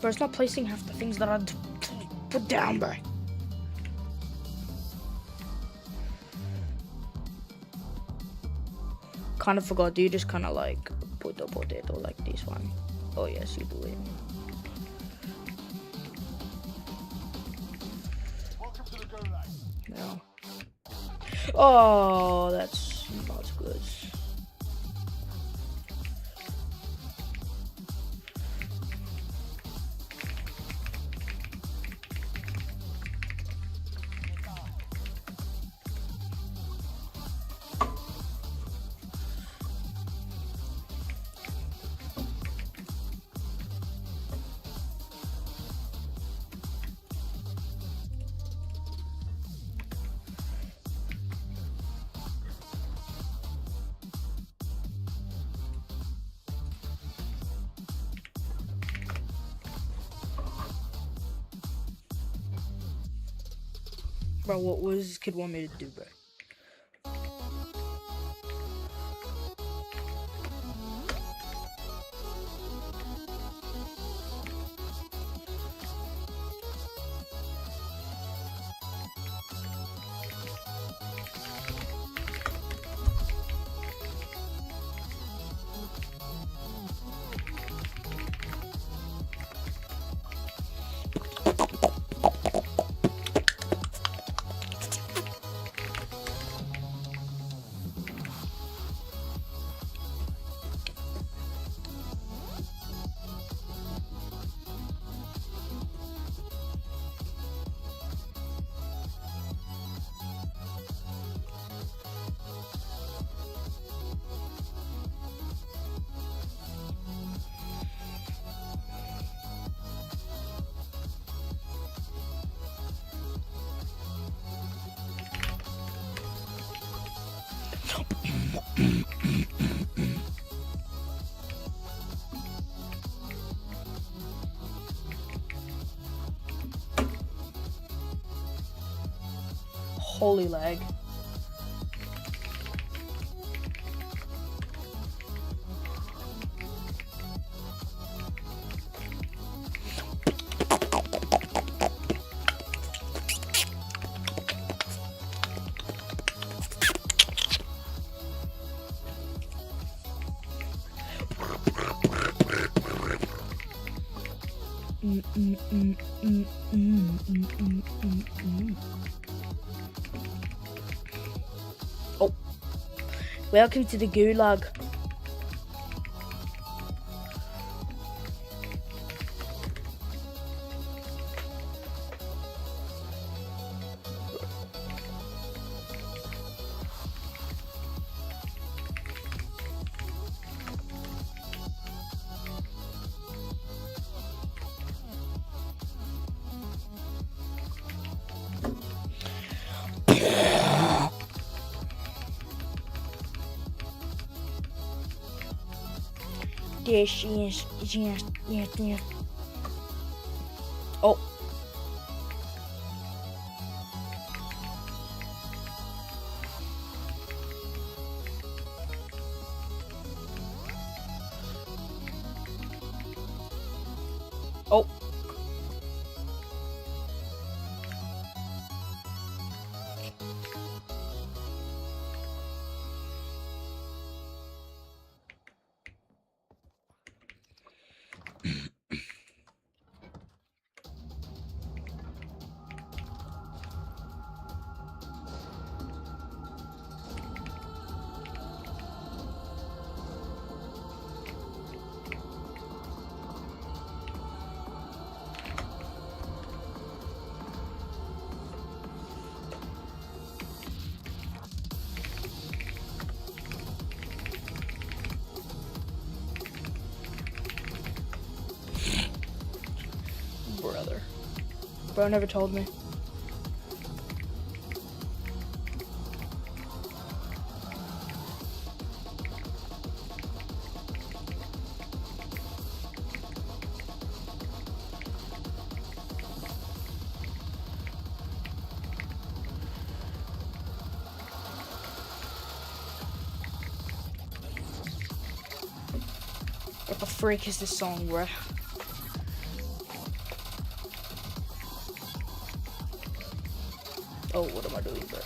[SPEAKER 1] Bro, it's not placing half the things that I put down, bro. Kind of forgot. Do you just kind of like put the potato like this one? Oh yes, you do it. No. Oh, that's not good. Bro, what does this kid want me to do, bro? Holy lag. Oh, welcome to the gulag. Yes. Oh. Oh. Brother. Bro never told me. What the freak is this song, bro? Oh, what am I doing, bro?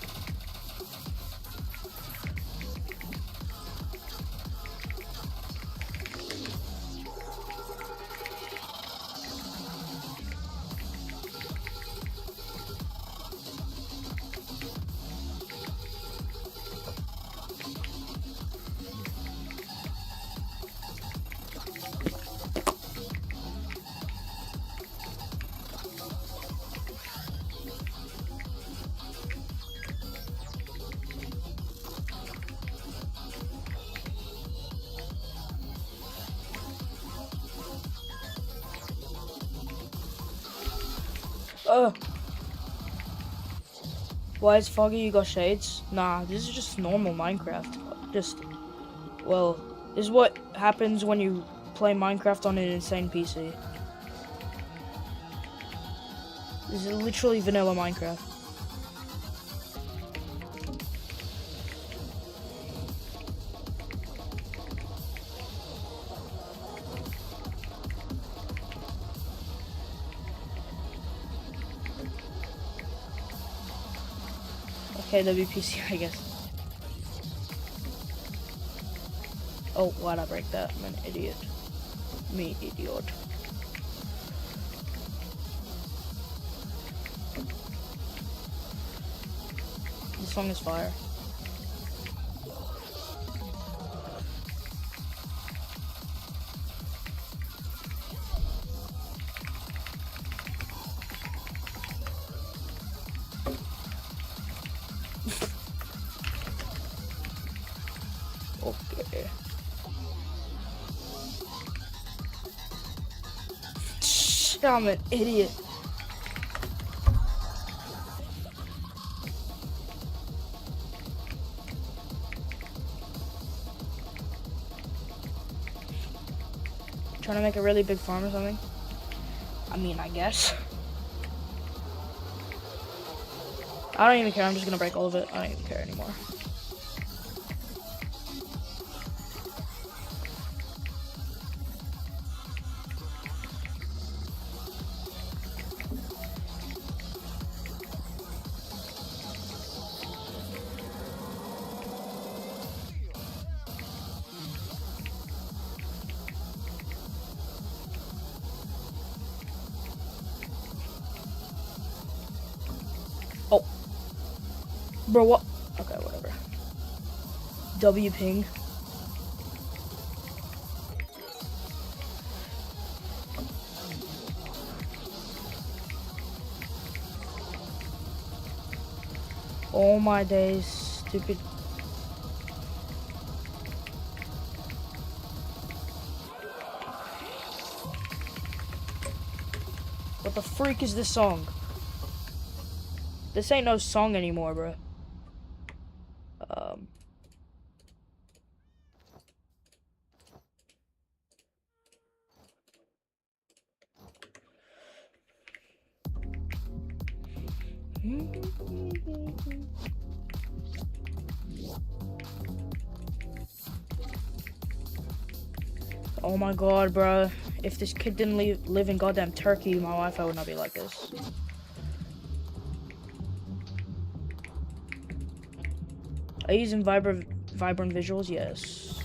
[SPEAKER 1] Why is Foggy? You got shades? Nah, this is just normal Minecraft. Well, this is what happens when you play Minecraft on an insane PC. This is literally vanilla Minecraft. Okay, WPC, I guess. Oh, why'd I break that? I'm an idiot. Me, idiot. This song is fire. Okay. I'm an idiot. Trying to make a really big farm or something? I mean, I guess. I don't even care. I'm just gonna break all of it. I don't even care anymore. Oh. Bro, what? Okay, whatever. W ping. Oh my days, stupid. What the freak is this song? This ain't no song anymore, bro. Oh my god, bro. If this kid didn't live in goddamn Turkey, my Wi-Fi would not be like this. Are you using vibrant visuals? Yes.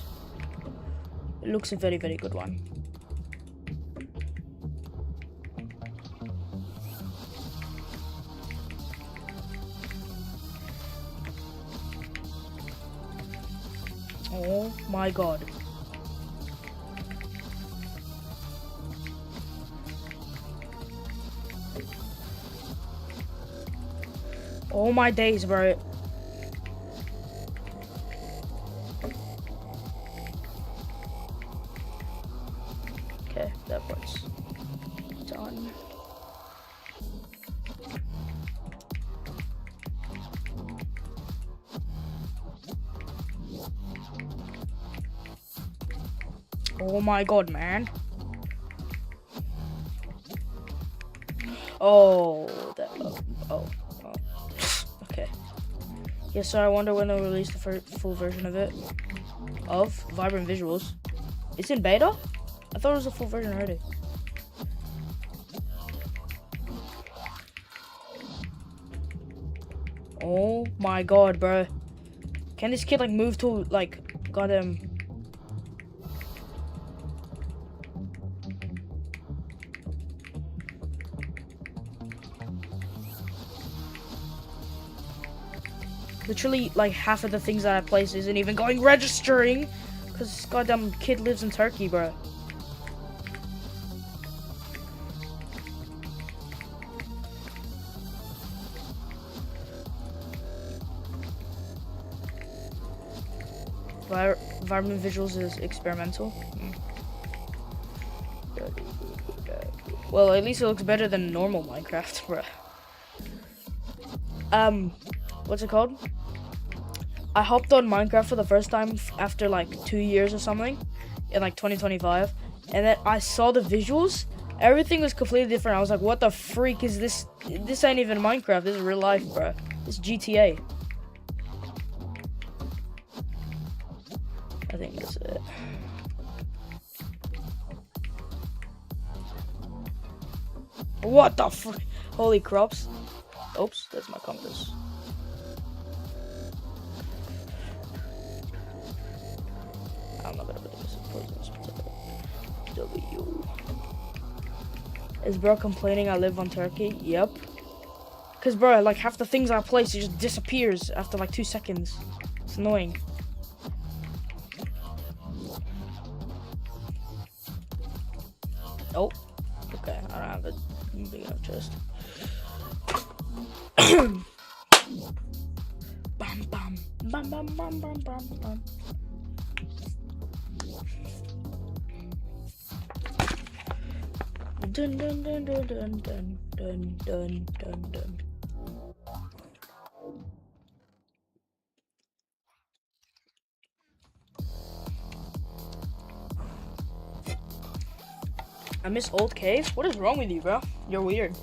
[SPEAKER 1] It looks a very, very good one. Oh my god. Oh my days, bro. Okay, that part's done. Oh my god, man. Oh, that. Oh. Okay. Yeah, so I wonder when they'll release the full version of it. Of Vibrant Visuals. It's in beta? I thought it was a full version already. Oh my god, bro. Can this kid like move to like goddamn? Literally, like half of the things that I place isn't even going registering, cause this goddamn kid lives in Turkey, bro. Vibrant Visuals is experimental. Well, at least it looks better than normal Minecraft, bro. What's it called? I hopped on Minecraft for the first time after like 2 years or something in like 2025, and then I saw the visuals. Everything was completely different. I was like, what the freak is this? This ain't even Minecraft. This is real life, bro. It's GTA. I think that's it. What the frick? Holy crops. Oops, that's my compass. I'm not gonna put this in poisonous potato. W. Is bro complaining I live on Turkey? Yep. Cause bro, like half the things I place, it just disappears after like 2 seconds. It's annoying. Oh. Okay, I don't have a big enough chest. Bam bam bam bam bam bam bam bam. Dun dun dun dun dun dun dun dun dun dun. I miss old caves? What is wrong with you, bro? You're weird.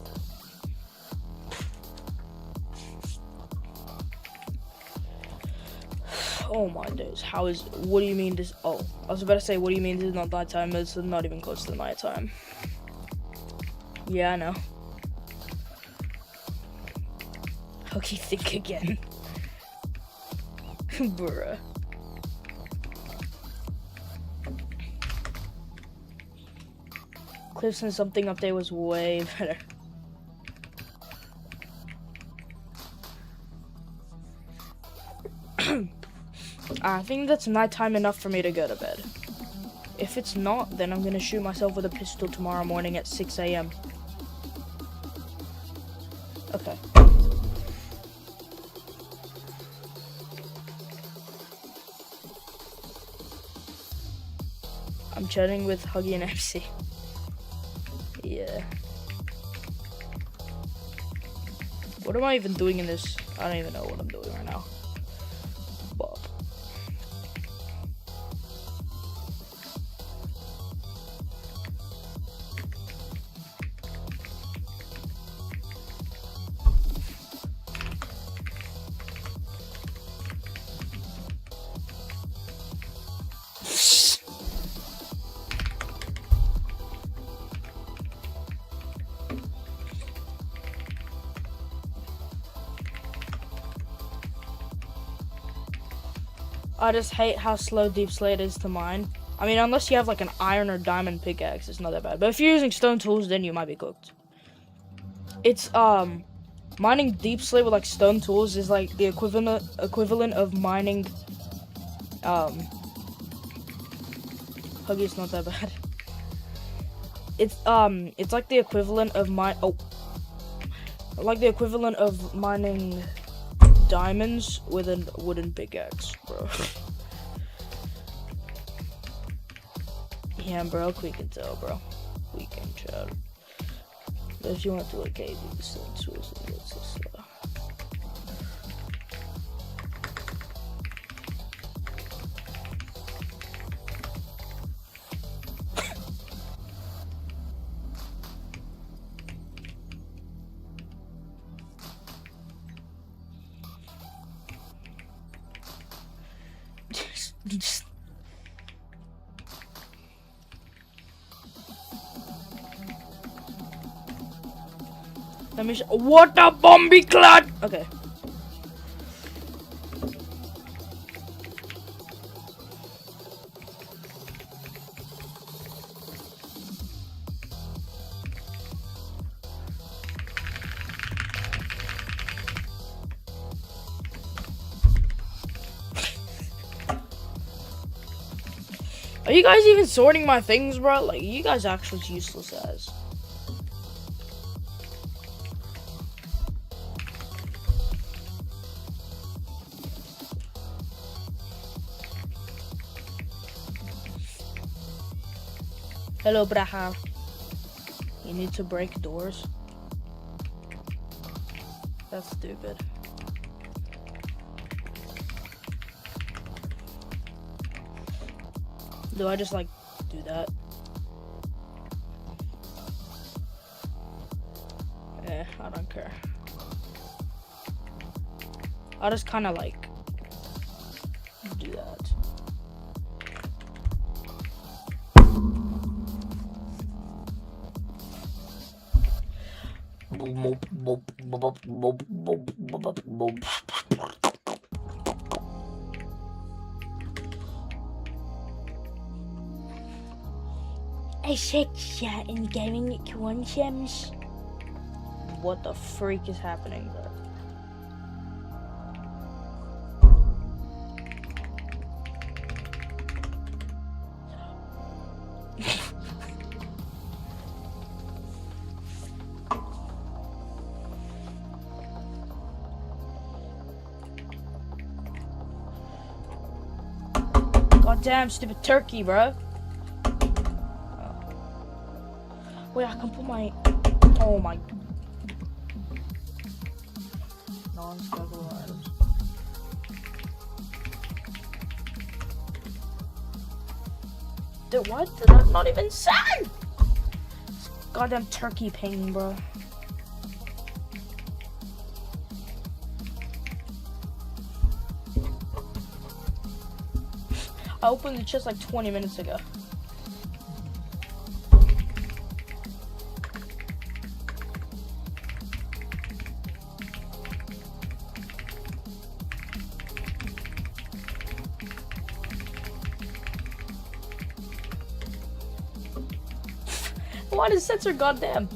[SPEAKER 1] Oh my days. What do you mean this? Oh, I was about to say, what do you mean this is not nighttime? It's not even close to nighttime. Yeah, I know. Okay, think again. Bruh. Cliffs and something up there was way better. I think that's nighttime enough for me to go to bed. If it's not, then I'm gonna shoot myself with a pistol tomorrow morning at 6 a.m. Okay. I'm chatting with Huggy and MC. Yeah. What am I even doing in this? I don't even know what I'm doing right now. But I just hate how slow Deep Slate is to mine. I mean, unless you have like an iron or diamond pickaxe, it's not that bad. But if you're using stone tools, then you might be cooked. It's mining Deep Slate with like stone tools is like the equivalent of mining Huggy's not that bad. It's like the equivalent of mining diamonds with a wooden pickaxe, bro. Yeah, bro, we can tell, bro. We can chat. But if you want to look at these tools, let's just let me what a bomby clad. Okay. Are you guys even sorting my things, bro? Like, you guys actually useless as. Hello, Braha. You need to break doors? That's stupid. Do I just like do that? I don't care. I'll just kind of like do that. I said chat in gaming concepts. What the freak is happening, bro? Goddamn stupid turkey, bro. Wait, I can put my. Oh my. Non-struggle items. Dude, why did that not even say? Goddamn turkey ping, bro. I opened the chest like 20 minutes ago. Why does sensor goddamn?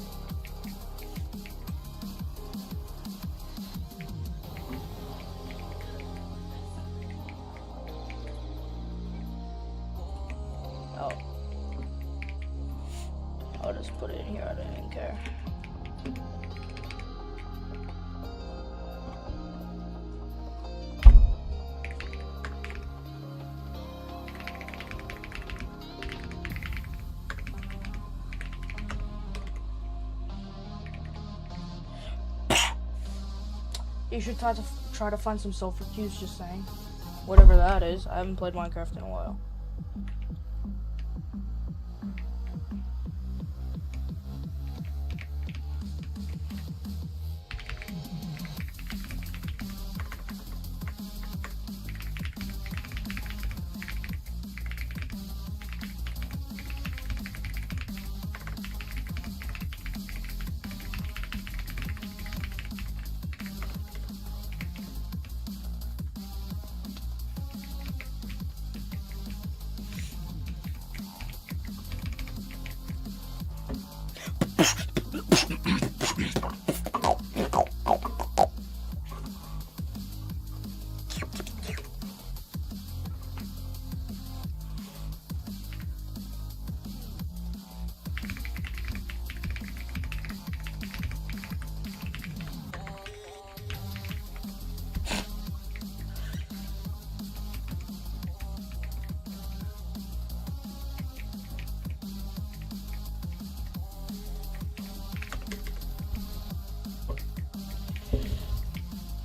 [SPEAKER 1] Oh. I'll just put it in here, I don't even care. You should try to find some sulfur cubes, just saying. Whatever that is. I haven't played Minecraft in a while.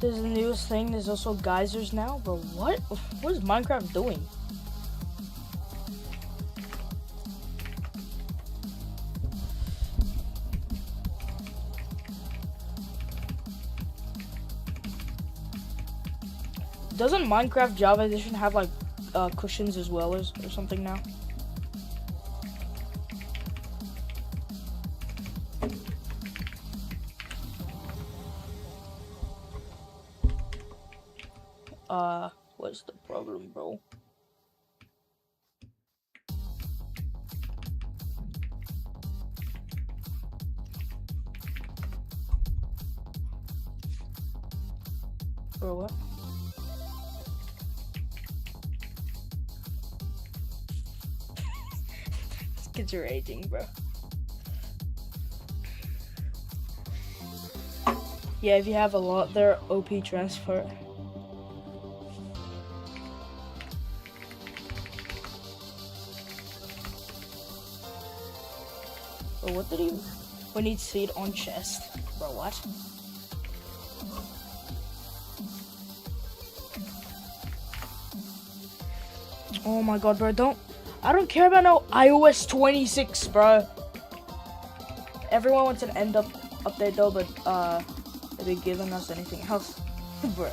[SPEAKER 1] There's the newest thing. There's also geysers now. Bro, what? What is Minecraft doing? Doesn't Minecraft Java Edition have like cushions as well as or something now? What's the problem, bro? Bro, what? These kids are raging, bro. Yeah, if you have a lot there, OP transfer. Bro, what did he... We need seed on chest. Bro, what? Oh my god, bro, I don't care about no iOS 26, bro. Everyone wants an end update though, but they've been giving us anything else. Bro.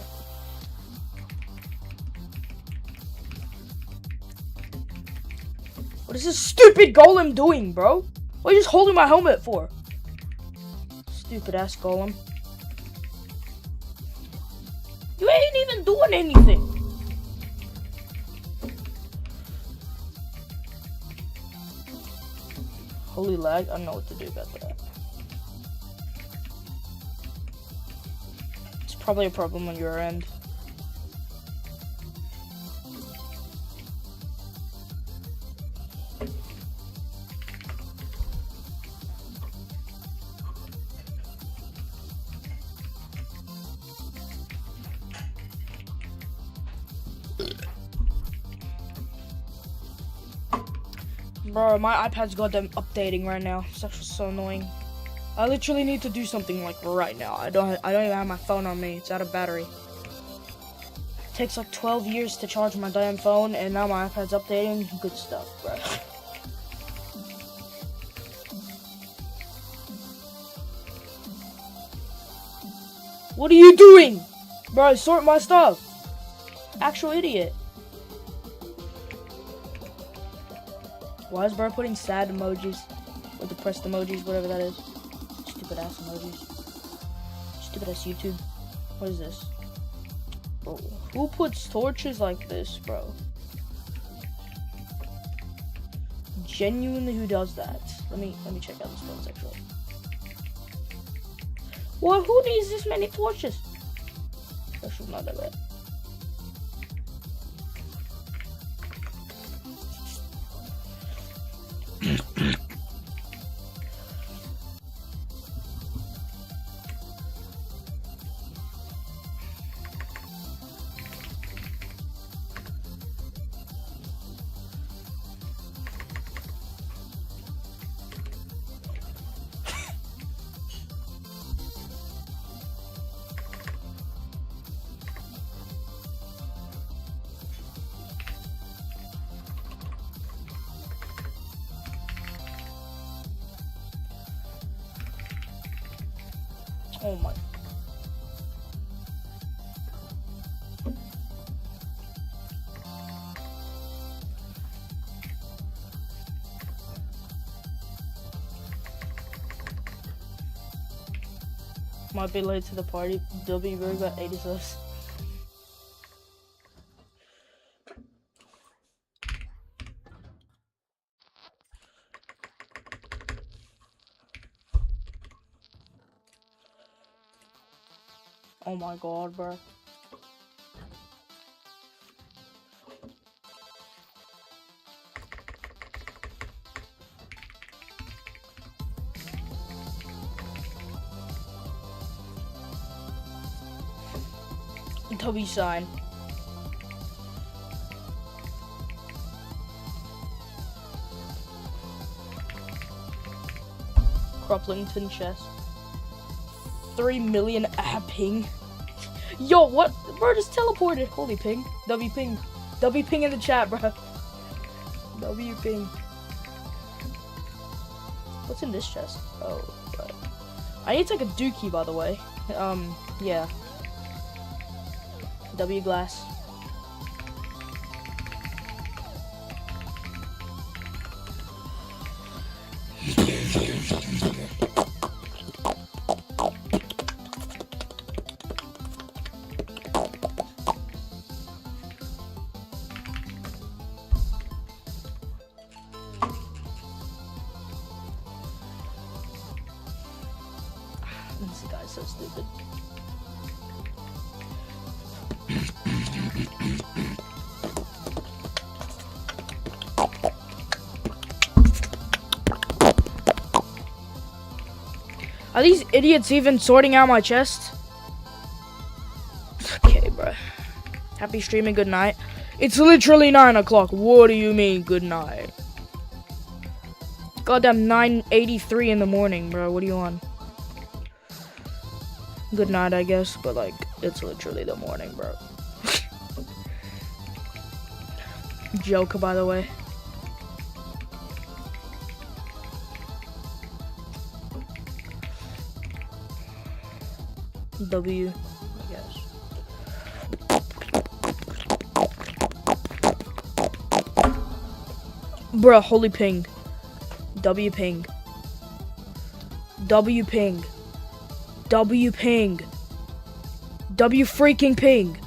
[SPEAKER 1] What is this stupid golem doing, bro? What are you just holding my helmet for? Stupid ass golem. You ain't even doing anything. Holy lag, I don't know what to do about that. It's probably a problem on your end. Bro, my iPad's goddamn updating right now. It's actually so annoying. I literally need to do something like right now. I don't even have my phone on me. It's out of battery. It takes like 12 years to charge my damn phone, and now my iPad's updating. Good stuff, bro. What are you doing? Bro, sort my stuff. Actual idiot. Why is bro putting sad emojis? Or depressed emojis, whatever that is. Stupid ass emojis. Stupid ass YouTube. What is this? Bro, who puts torches like this, bro? Genuinely, who does that? Let me check out this phone section. Well, who needs this many torches? That should not that bad. Oh my. Might be late to the party. They'll be very about 80 subs. Oh my god, bro. W sign. Croplington chest. 3 million ping. Yo, what? Bro just teleported. Holy ping. W ping. W ping in the chat, bro. W ping. What's in this chest? Oh, right. I need to take a dookie, by the way. Yeah. W glass. This guy's so stupid. Are these idiots even sorting out my chest? Okay, bro. Happy streaming, good night. It's literally 9 o'clock. What do you mean, good night? Goddamn 9:83 in the morning, bro. What are you on? Good night, I guess, but like, it's literally the morning, bro. Joke, by the way. W, I guess. Bruh, holy ping. W ping. W ping. W ping. W freaking ping.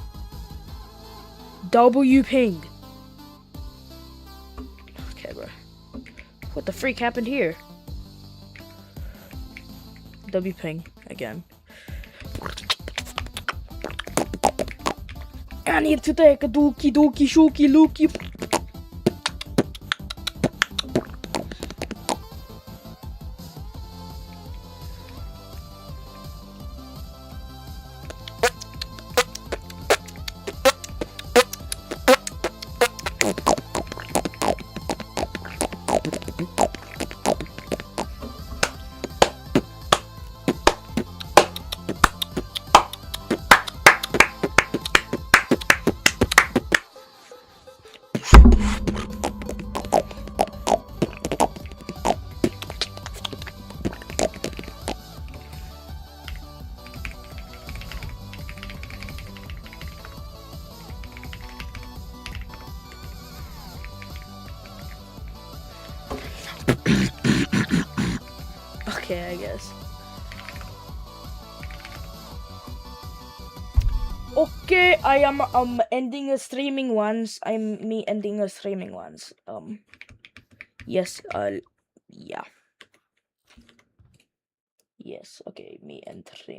[SPEAKER 1] W ping. Okay, bro. What the freak happened here? W ping again. I need to take a dookie dookie shookie lookie. Okay, I guess. Okay, I am ending a streaming once. Me ending a streaming once. Yes, yeah. Yes, okay, me end stream.